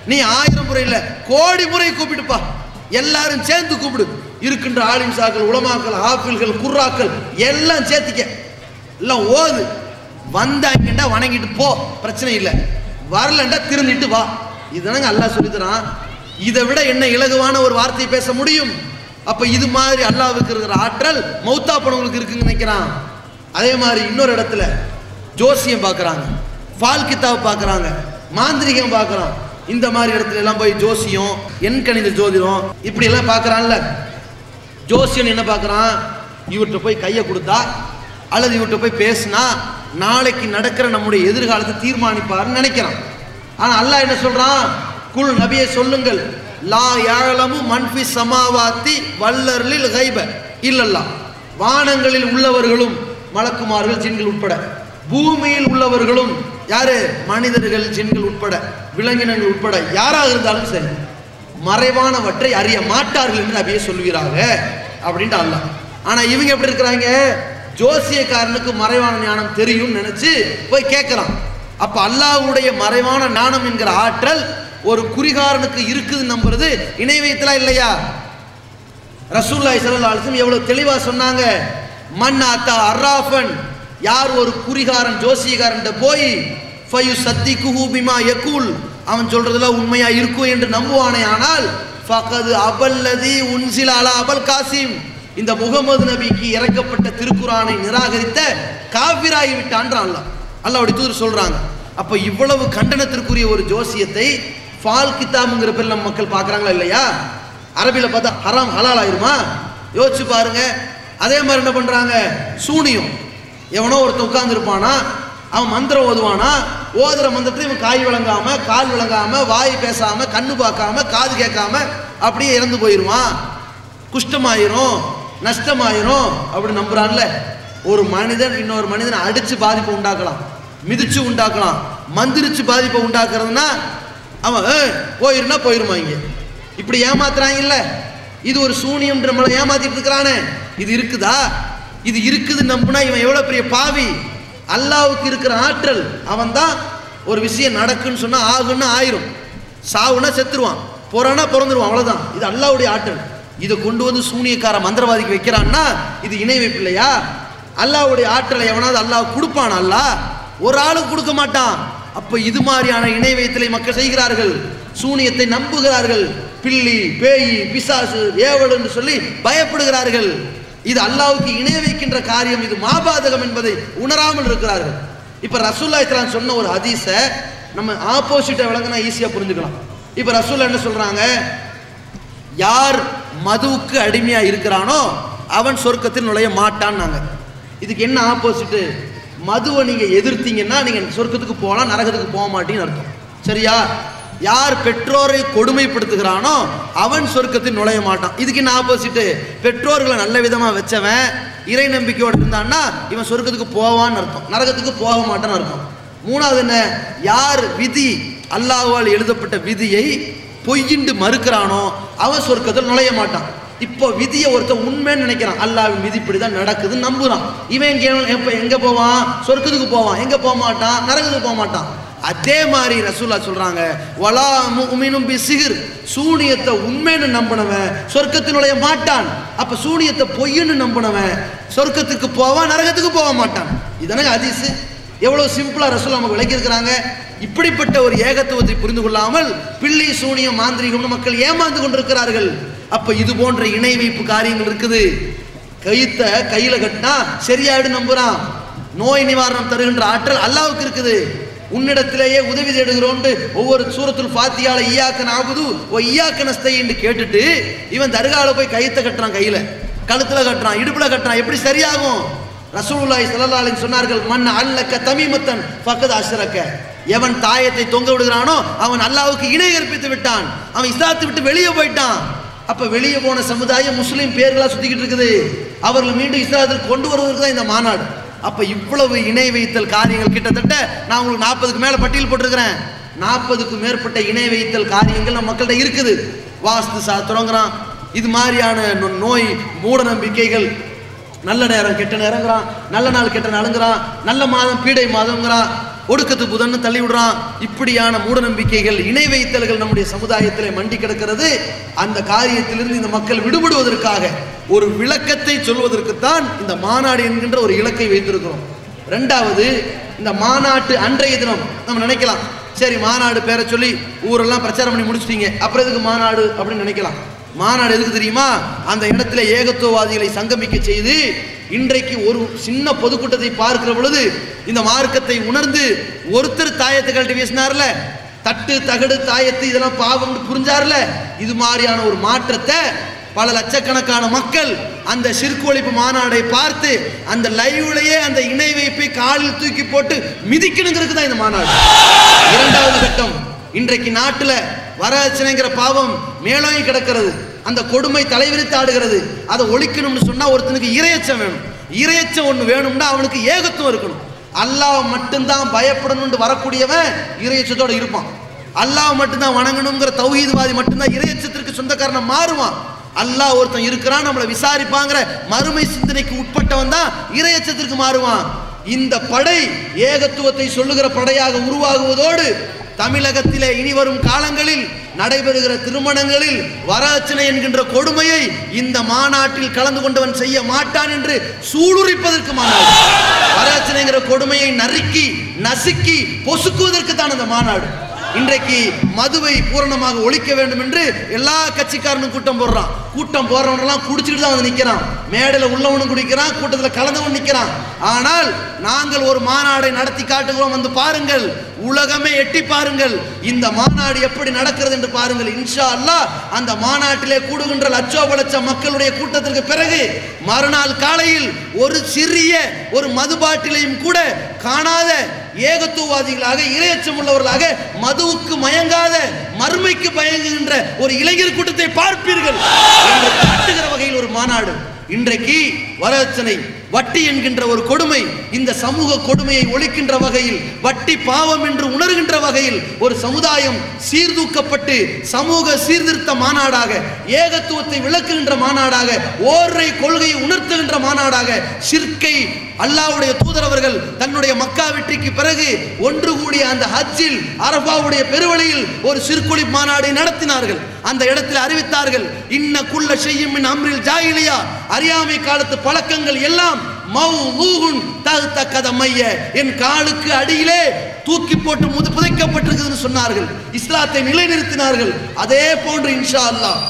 நீ 1000 முறை இல்லை, கோடி முறை கூப்பிட்டுப்பா, எல்லாரும் சேர்ந்து கூப்பிடு. இருக்கின்ற ஆலிம்சாக்கள், உலமாக்கள், ஹாஃபில்கள், குர்ராக்கள் எல்லாம் சேர்த்திக்க, எல்லாம் ஓது. வந்தாங்கண்டா வணங்கிட்டு போ, பிரச்சனை இல்லை. வரலண்டா திருந்திட்டு வா. இதுதானங்க அல்லாஹ் சொல்லித்தரான். இதை விட என்ன இலகுவான ஒரு வார்த்தையை பேச முடியும்? அப்ப இது மாதிரி அல்லாஹ்வுக்கு இருக்கிற ஆற்றல் மௌத்தா போனவங்களுக்கு இருக்குன்னு நினைக்கிறான். அதே மாதிரி இன்னொரு இடத்துல ஜோசியம் பார்க்குறாங்க, ஃபால் கித்தாப் பார்க்குறாங்க, மாந்திரிகம் பார்க்குறான். இந்த மாதிரி இடத்துல எல்லாம் போய் ஜோசியம், எண்கணித ஜோதிடம் இப்படி எல்லாம் பார்க்குறான்ல. ஜோசியன் என்ன பார்க்குறான்? இவர்கிட்ட போய் கையை கொடுத்தா அல்லது இவர்கிட்ட போய் பேசினா நாளைக்கு நடக்கிற நம்முடைய எதிர்காலத்தை தீர்மானிப்பார்னு நினைக்கிறான். ஆனால் அல்லாஹ் என்ன சொல்றான்? குல் நபியை சொல்லுங்கள், லா யாலமு மன்ஃபி சமாவாத்தி வல்லர்லில் கைப இல்லல்லா. வானங்களில் உள்ளவர்களும் மலக்குமார்கள் ஜின்கள் உட்பட, பூமியில் உள்ளவர்களும் யாரு? மனிதர்கள் ஜின்கள் உட்பட, விலங்கினங்கள் உட்பட யாராக இருந்தாலும் சரி, மறைவானவற்றை அறிய மாட்டார்கள் என்று நபியை சொல்கிறாங்க அப்படின்ட்டு அல்லாஹ். ஆனா இவங்க எப்படி இருக்கிறாங்க? ஜோசியக்காரனுக்கு மறைவான ஞானம் தெரியும் நினைச்சு போய் கேட்கலாம். அப்ப அல்லாஹ்வுடைய மறைவான ஞானம் என்கிற ஆற்றல் ஒரு குறிகாரனுக்கு இருக்குது நம்புறது இணை வைத்தலாம் இல்லையா? ரசூலுல்லாஹி ஸல்லல்லாஹு அலைஹி வஸல்லம் எவ்வளவு தெளிவா சொன்னாங்க. மன் அத்தா அர்ராஃபன், யார் ஒரு குறிகாரன் ஜோசியக்காரன் போய் ஃபயுசத்திகுஹு பிமா யகூல், அவன் சொல்றதுல உண்மையா இருக்கும் என்று நம்புவானே, ஆனால் ஃபகது அபல்லதி உன்சில அலா அபல் காசிம், இந்த முகமது நபிக்கு இறக்கப்பட்ட திருக்குரானை நிராகரித்த காபிராகி விட்டான்றான் அல்லாஹ். அல்லாஹ்வுடைய தூதர் சொல்றாங்க. அப்ப இவ்வளவு கண்டனத்திற்குரிய ஒரு ஜோசியத்தை ஃபால் கித்தாப்ங்கிற பேர்ல நம்ம மக்கள் பார்க்கறாங்களா இல்லையா? அரபில பார்த்தா ஹராம் ஹலால் ஆயிருமா? யோசிச்சு பாருங்க. அதே மாதிரி என்ன பண்றாங்க? சூனியம். எவனோ ஒருத்தன் உட்கார்ந்து இருப்பானா, அவன் மந்திரம் ஓதுவானா, ஓதுற மந்திரத்தை இவன் காய் விளங்காம, கால் விளங்காம, வாய் பேசாம, கண்ணு பார்க்காம, காது கேட்காம அப்படியே இறந்து போயிடுவான். குஷ்டமாயிரும், நஷ்டமாயிரும் அப்படி நம்புறான்ல. ஒரு மனிதன் இன்னொரு மனிதனை அடிச்சு பாதிப்பை உண்டாக்கலாம், மிதிச்சு உண்டாக்கலாம், மந்திரிச்சு பாதிப்பை உண்டாக்குறதுன்னா அவன் போயிருந்தா போயிருமா. இங்க இப்படி ஏமாத்துறாங்க இல்ல, இது ஒரு சூனியம் நம்மளை ஏமாத்திட்டு இருக்கிறானே. இது இருக்குதா? இது இருக்குது நம்பினா இவன் எவ்வளவு பெரிய பாவி. அல்லாவுக்கு இருக்கிற ஆற்றல், அவன் தான் ஒரு விஷயம் நடக்குன்னு சொன்னா ஆகுன்னு ஆயிரும், சாவுனா செத்துருவான், பொறானா பிறந்துருவான், அவ்வளவுதான். இது அல்லாவுடைய ஆற்றல். இதை கொண்டு வந்து சூனியக்கார மந்திரவாதிக்கு வைக்கிறான்னா இது இணை வைப்பு இல்லையா? அல்லாவுடைய ஆற்றலை எவனாவது அல்லாஹ் கொடுப்பான்? அல்லாஹ் ஒரு ஆளுக்கு கொடுக்க மாட்டான். அப்ப இது மாதிரியான இணை வைத்தலை மக்கள் செய்கிறார்கள், சூனியத்தை நம்புகிறார்கள், பில்லி பேய் பிசாசு ஏவல் என்று சொல்லி பயப்படுகிறார்கள். இது அல்லாஹ்வுக்கு இணை வைக்கின்ற காரியம், இது மாபாதகம் என்பதை உணராமல் இருக்கிறார்கள். இப்ப ரசூலுல்லாஹி ஸல்லல்லாஹு அலைஹி வஸல்லம் சொன்ன ஒரு ஹதீஸை நம்ம ஆப்போசிட்டை விளங்கினா ஈஸியா புரிஞ்சுக்கலாம். இப்ப ரசூலுல்லாஹ் என்ன சொல்றாங்க? யார் மதுவுக்கு அடிமையா இருக்கிறானோ அவன் சொர்க்கத்தில் நுழைய மாட்டான்னாங்க. இதுக்கு என்ன ஆப்போசிட்? மதுவை நீங்க எதிர்த்தீங்கன்னா நீங்க சொர்க்கத்துக்கு போகலாம், நரகத்துக்கு போக மாட்டீங்கன்னு அர்த்தம். சரியா? யார் பெற்றோரை கொடுமைப்படுத்துகிறானோ அவன் சொர்க்கத்தில் நுழைய மாட்டான். இதுக்கு என்ன ஆப்போசிட்? பெற்றோர்களை நல்ல விதமா வச்சவன் இறை நம்பிக்கையோடு இருந்தான்னா இவன் சொர்க்கத்துக்கு போவான்னு அர்த்தம், நரகத்துக்கு போக மாட்டான்னு அர்த்தம். மூணாவது என்ன? யார் விதி அல்லாஹ்வால் எழுதப்பட்ட விதியை பொய்யிண்டு மறுக்கிறானோ அவன் சொர்க்கத்தில் நுழைய மாட்டான். இப்போ விதியை ஒருத்தன் உண்மைன்னு நினைக்கிறான், அல்லாஹ்வின் விதி இப்படிதான் நடக்குதுன்னு நம்புறான், இவன் எங்க போவான்? சொர்க்கத்துக்கு போவான். எங்க போக மாட்டான்? நரகத்துக்கு போக மாட்டான். அதே மாதிரி ரசூலுல்லாஹ் சொல்றாங்க, வலா முஃமினும் பிசிஹ்ர், சூனியத்தை உண்மைன்னு நம்பினவன் சொர்க்கத்தில் நுழைய மாட்டான். அப்ப சூனியத்தை பொய்ன்னு நம்பினவன் சொர்க்கத்துக்கு போவான், நரகத்துக்கு போக மாட்டான். இதுதானே ஹதீஸ். எவ்வளவு சிம்பிளா ரசூலுல்லாஹ் நமக்கு விளக்கி இருக்கிறாங்க. இப்படிப்பட்ட ஒரு ஏகத்துவத்தை புரிந்து கொள்ளாமல் பில்லி சூனியம் மாந்திரீகம்னு மக்கள் ஏமாந்து கொண்டிருக்கிறார்கள். அப்ப இது போன்ற இணை வைப்பு காரியங்கள் இருக்குது. கைத்த கையில கட்டினா சரியாயிடு நம்புறான். நோய் நிவாரணம் தருகின்ற ஆற்றல் அல்லாஹ்வுக்கு இருக்குது. உன்னிடத்திலேயே உதவி தேடுகிறோம் ஒவ்வொரு சூரத்துல் ஃபாத்தியால ஈயாக்க நஅபுது வ ஈயாக்க நஸ்தஈன் கேட்டுட்டு இவன் தர்கால போய் கைத்த கட்டுறான், கையில கழுத்துல கட்டுறான், இடுப்புல கட்டுறான். எப்படி சரியாகும்? ரசூலுல்லாஹி ஸல்லல்லாஹு அலைஹி சொன்னார்கள், மன் அல்லக்க தமீமத்தன் ஃபக்கத் அஷ்ரக, எவன் தாயத்தை தொங்க விடுகிறானோ அவன் அல்லாஹ்வுக்கு இணை கற்பித்து விட்டான், அவன் இஸ்லாத்தை விட்டு வெளியே போயிட்டான். அப்ப வெளியே போன சமுதாயம் முஸ்லீம் பேர்களா சுத்திக்கிட்டு இருக்குது. அவர்கள் மீண்டும் இஸ்லாத்தில் கொண்டு வருவதற்கு தான் இந்த மாநாடு. அப்ப இவ்வளவு இணை வைத்தல் காரியங்கள் கிட்டத்தட்ட நான் உங்களுக்கு 40க்கு மேல பட்டியல் போட்டிருக்கிறேன். 40க்கும் மேற்பட்ட இணை வைத்தல் காரியங்கள் நம்ம மக்கள்கிட்ட இருக்குது. வாஸ்து சாஸ்திரங்கிறான், இது மாதிரியான நோய் மூட நம்பிக்கைகள், நல்ல நேரம் கெட்ட நேரங்கிறான், நல்ல நாள் கெட்ட நாளுங்கிறான், நல்ல மாதம் பீடை மாதம்ங்கிறான், ஒடுக்கத்து புதன்னு தள்ளி விடுறான். இப்படியான மூட நம்பிக்கைகள் இணை வைத்தல்கள் நம்முடைய சமுதாயத்திலே மண்டி கிடக்கிறது. அந்த காரியத்திலிருந்து இந்த மக்கள் விடுபடுவதற்காக ஒரு விளக்கத்தை சொல்வதற்குத்தான் இந்த மாநாடு என்கின்ற ஒரு இலக்கை வைத்திருக்கிறோம். ரெண்டாவது, இந்த மாநாட்டு அன்றைய தினம் நம்ம நினைக்கலாம், சரி மாநாடு பேரை சொல்லி ஊரெல்லாம் பிரச்சாரம் பண்ணி முடிச்சிட்டீங்க, அப்புறம் எதுக்கு மாநாடு அப்படின்னு நினைக்கலாம். மாநாடு எதுக்கு தெரியுமா? அந்த இடத்துல ஏகத்துவவாதிகளை சங்கமிக்க செய்து இன்றைக்கு ஒரு சின்ன பொதுக்கூட்டத்தை பார்க்கிற பொழுது இந்த மார்க்கத்தை உணர்ந்து ஒருத்தர் தாயத்தை கழட்டி வீசினார்ல, தட்டு தகடு தாயத்து இதெல்லாம் பாவம்னு புரிஞ்சார்ல, இது மாதிரியான ஒரு மாற்றத்தை பல லட்சக்கணக்கான மக்கள் அந்த ஷிர்க் ஒழிப்பு மாநாடை பார்த்து அந்த லைவ்லயே அந்த இணை வைப்பை காலில் தூக்கி போட்டு மிதிக்கணுங்கிறது தான் இந்த மாநாடு. இரண்டாவது கட்டம், இன்றைக்கு நாட்டுல வரதட்சணைங்கிற பாவம் மேலோங்கி கிடக்கிறது, அந்த கொடுமை தலைவிரித்து ஆடுகிறது. அதை ஒழிக்கணும்னு சொன்னா ஒருத்தனுக்கு இறையச்சம் வேணும். இறையச்சம் ஒண்ணு வேணும்னா அவனுக்கு ஏகத்துவம் இருக்கணும். அல்லாஹ் மட்டும்தான் பயப்படணும்னு வரக்கூடியவன் இறையச்சத்தோட இருப்பான். அல்லாஹ் மட்டும்தான் வணங்கணுங்கிற தௌஹீத்வாதி மட்டும்தான் இறையச்சத்திற்கு சொந்தக்காரனா மாறுவான். அல்லாஹ் ஒருத்தன் இருக்கிறான், நம்மளை விசாரிப்பாங்கிற மறுமை சிந்தனைக்கு உட்பட்டவன் தான் இறையச்சத்திற்கு மாறுவான். இந்த படை ஏகத்துவத்தை சொல்லுகிற படையாக உருவாகுவதோடு தமிழகத்திலே இனி வரும் காலங்களில் நடைபெறுகிற திருமணங்களில் வரதட்சணை என்கின்ற கொடுமையை இந்த மாநாட்டில் கலந்து கொண்டவன் செய்ய மாட்டான் என்று சூளுரைப்பதற்கு மாநாடு. வரதட்சணைங்கிற கொடுமையை நறுக்கி நசுக்கி பொசுக்குவதற்கு தான் அந்த மாநாடு. இன்றைக்கு மதுவை பூரணமாக ஒழிக்க வேண்டும் என்று எல்லா கட்சிக்காரனும் கூட்டம் போடுறான். கூட்டம் போடுறவனெல்லாம் குடிச்சிட்டு தான் வந்து நிற்கிறான். மேடையில் உள்ளவனும் குடிக்கிறான், கூட்டத்தில் கலந்தவன் நிற்கிறான். ஆனால் நாங்கள் ஒரு மாநாடை நடத்தி காட்டுகிறோம், வந்து பாருங்கள், உலகமே எட்டி பாருங்கள், இந்த மாநாடு எப்படி நடக்கிறது என்று பாருங்கள். இன்ஷா அல்லாஹ் அந்த மாநாட்டிலே கூடுகின்ற லட்சோப லட்சம் மக்களுடைய கூட்டத்திற்கு பிறகு மறுநாள் காலையில் ஒரு சிறிய ஒரு மதுபாட்டிலையும் கூட காணாத ஏகத்துவவாதிகளாக இறையச்சம் உள்ளவர்களாக மதுவுக்கு மயங்காத மறுமைக்கு பயங்குகின்ற ஒரு இளைஞர் கூட்டத்தை பார்ப்பீர்கள் என்று காட்டுகிற வகையில் ஒரு மாநாடு. இன்றைக்கு வரதட்சணை வட்டி என்கின்ற ஒரு கொடுமை, இந்த சமூக கொடுமையை ஒழிக்கின்ற வகையில், வட்டி பாவம் என்று உணர்கின்ற வகையில் ஒரு சமுதாயம் சீர்தூக்கப்பட்டு சமூக சீர்திருத்த மாநாடாக, ஏகத்துவத்தை விளக்குகின்ற மாநாடாக, ஓரை கொள்கையை உணர்த்துகின்ற மாநாடாக, ஷிர்கை அல்லாஹ்வுடைய தூதரவர்கள் தன்னுடைய மக்கா வெற்றிக்கு பிறகு ஒன்று கூடிய அந்த ஹஜ்ஜில் அரஃபாவுடைய பெருவழியில் ஒரு சிற்குழி மாநாடை நடத்தினார்கள். அந்த இடத்தில் அறிவித்தார்கள், இன்ன குல்ல ஷைஇன் மின் அம்ரில் ஜாஹிலியா, அறியாமை காலத்து பழக்கங்கள் எல்லாம் மவ்லூகுன் தஹ்த கதமைய, என் காலுக்கு அடியிலே தூக்கி போட்டு புதைக்கப்பட்டிருக்குதுன்னு சொன்னார்கள். இஸ்லாத்தை நிலைநிறுத்தினார்கள். அதே போன்று இன்ஷா அல்லாஹ்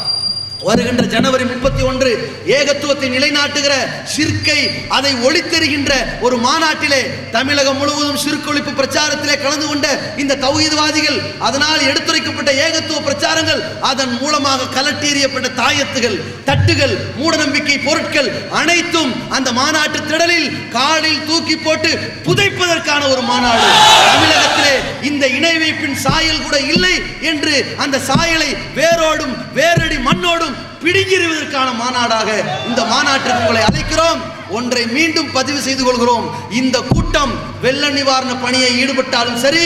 வருகின்ற ஜனவரி 31 ஏகத்துவத்தை நிலைநாட்டுகிற ஷிர்கை அதை ஒளித்தெரிகின்ற ஒரு மாநாட்டிலே தமிழகம் முழுவதும் ஷிர்க் ஒழிப்பு பிரச்சாரத்திலே கலந்து கொண்ட இந்த தௌஹீத்வாதிகள், அதனால் எடுத்துரைக்கப்பட்ட ஏகத்துவ பிரச்சாரங்கள், அதன் மூலமாக கலட்டீரியப்பட்ட தாயத்துகள், தட்டுகள், மூடநம்பிக்கை பொருட்கள் அனைத்தும் அந்த மாநாட்டு திடலில் காலில் தூக்கி போட்டு புதைப்பதற்கான ஒரு மாநாடு. தமிழகத்திலே இந்த இணை வைப்பின் சாயல் கூட இல்லை என்று அந்த சாயலை வேரோடும் வேரடி மண்ணோடும் பிடிங்கிறுவதற்கான மாநாடாக இந்த மாநாட்டிற்கு உங்களை அழைக்கிறோம். ஒன்றை மீண்டும் பதிவு செய்து கொள்கிறோம், இந்த கூட்டம் வெள்ள நிவாரண பணியை ஈடுபட்டாலும் சரி,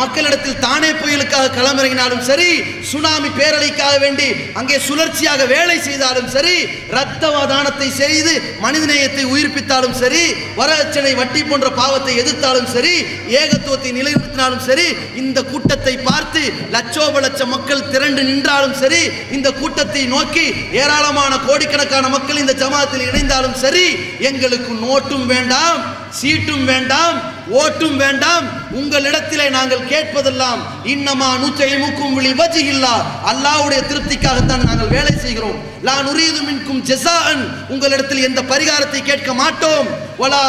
மக்களிடத்தில் தானே புயலுக்காக களமிறங்கினாலும் சரி, சுனாமி பேரலைக்காக வேண்டி அங்கே சுழற்சியாக வேலை செய்தாலும் சரி, இரத்த தானத்தை செய்து மனிதநேயத்தை உயிர்ப்பித்தாலும் சரி, வரதட்சணை வட்டி போன்ற பாவத்தை எதிர்த்தாலும் சரி, ஏகத்துவத்தை நிலைநிறுத்தினாலும் சரி, இந்த கூட்டத்தை பார்த்து லட்சோப லட்ச மக்கள் திரண்டு நின்றாலும் சரி, இந்த கூட்டத்தை நோக்கி ஏராளமான கோடிக்கணக்கான மக்கள் இந்த ஜமாத்தில் இணைந்தாலும் சரி, எங்களுக்கு நோட்டும் வேண்டாம், சீட்டும் வேண்டாம், ஓட்டும் வேண்டாம். உங்களிடத்திலே நாங்கள் கேட்பதெல்லாம் இன்னமா நுதைமுக்கும் லிவஜ்ஹில்லா, அல்லாஹ்வுடைய திருப்திக்காகத்தான் நாங்கள் வேலை செய்கிறோம். லா நுரீது மின்கும் ஜஸாஅன், உங்களிடத்தில் எந்த பரிகாரத்தை கேட்க மாட்டோம். வலா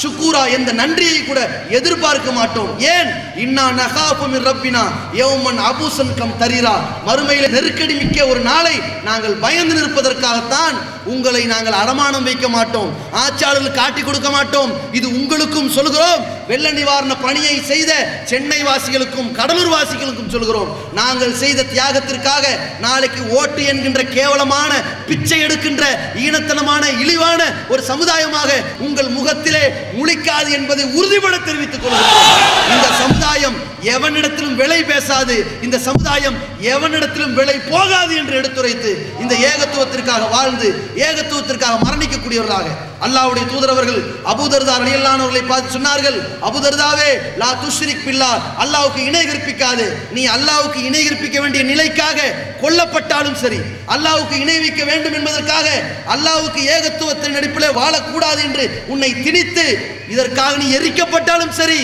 ஷுக்கூரா, எந்த நன்றியை கூட எதிர்பார்க்க மாட்டோம். ஏன்? இன்னா நகாஃபு மின் ரப்பினா யௌமன் அபூசன் கம் தரீரா, மறுமையிலே நெருக்கடி மிக்க ஒரு நாளை நாங்கள் பயந்து நிற்பதற்காகத்தான் உங்களை நாங்கள் அடமானம் வைக்க மாட்டோம், ஆட்சியாளர்கள் காட்டி கொடுக்க மாட்டோம். இது உங்களுக்கும் சொல்கிறோம், வெள்ள நிவாரண பணியை செய்த சென்னை வாசிகளுக்கும் கடலூர் வாசிகளுக்கும் சொல்கிறோம். நாங்கள் செய்த தியாகத்திற்காக நாளைக்கு ஓட்டு என்கின்ற கேவலமான பிச்சை எடுக்கின்ற ஈனத்தனமான இழிவான ஒரு சமுதாயமாக உங்கள் முகத்திலே முழிக்காது என்பதை உறுதிபட தெரிவித்துக் கொள்கிறோம். இந்த சமுதாயம் எவனிடத்திலும் விலை பேசாது, இந்த சமுதாயம் எவனிடத்திலும் விலை போகாது என்று எடுத்துரைத்து இந்த ஏகத்துவத்திற்காக வாழ்ந்து ஏகத்துவத்திற்காக மரணிக்கக்கூடியவர்களாக அல்லாஹ்வுடைய தூதரவர்கள் அபூதர்தா ரலியல்லாஹு அவர்களை பார்த்து சொன்னார்கள், அபூதர்தாவே லா துஷ்ரிக் பில்லாஹ், அல்லாஹ்வுக்கு இணை கற்பிக்காதே. நீ அல்லாஹ்வுக்கு இணை கற்பிக்க வேண்டிய நிலைக்காக கொல்லப்பட்டாலும் சரி, அல்லாஹ்வுக்கு இணை வைக்க வேண்டும் என்பதற்காக அல்லாஹ்வுக்கு ஏகத்துவத்தின் அடிப்படையிலே வாழக்கூடாது என்று உன்னை திணித்து இதற்காக நீ எரிக்கப்பட்டாலும் சரி,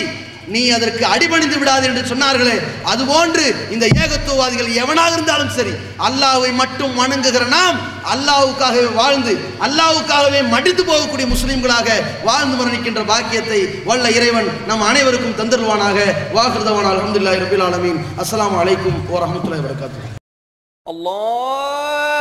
நீ அதற்கு அடிபணிந்து விடாது என்று சொன்னார்களே, அதுபோன்று இந்த ஏகத்துவவாதிகள் எவனாக இருந்தாலும் சரி, அல்லாஹ்வை மட்டும் வணங்குகிற நாம் அல்லாஹ்வுக்காகவே வாழ்ந்து அல்லாஹ்வுக்காகவே மடிந்து போகக்கூடிய முஸ்லிம்களாக வாழ்ந்து மரணிக்கின்ற பாக்கியத்தை வல்ல இறைவன் நம் அனைவருக்கும் தந்தருவானாக. வாஹிருதவானா அல்ஹம்துலில்லாஹி ரப்பில் ஆலமீன். அஸ்ஸலாமு அலைக்கும் வ ரஹ்மத்துல்லாஹி வ பரகாத்துஹு. அல்லாஹ்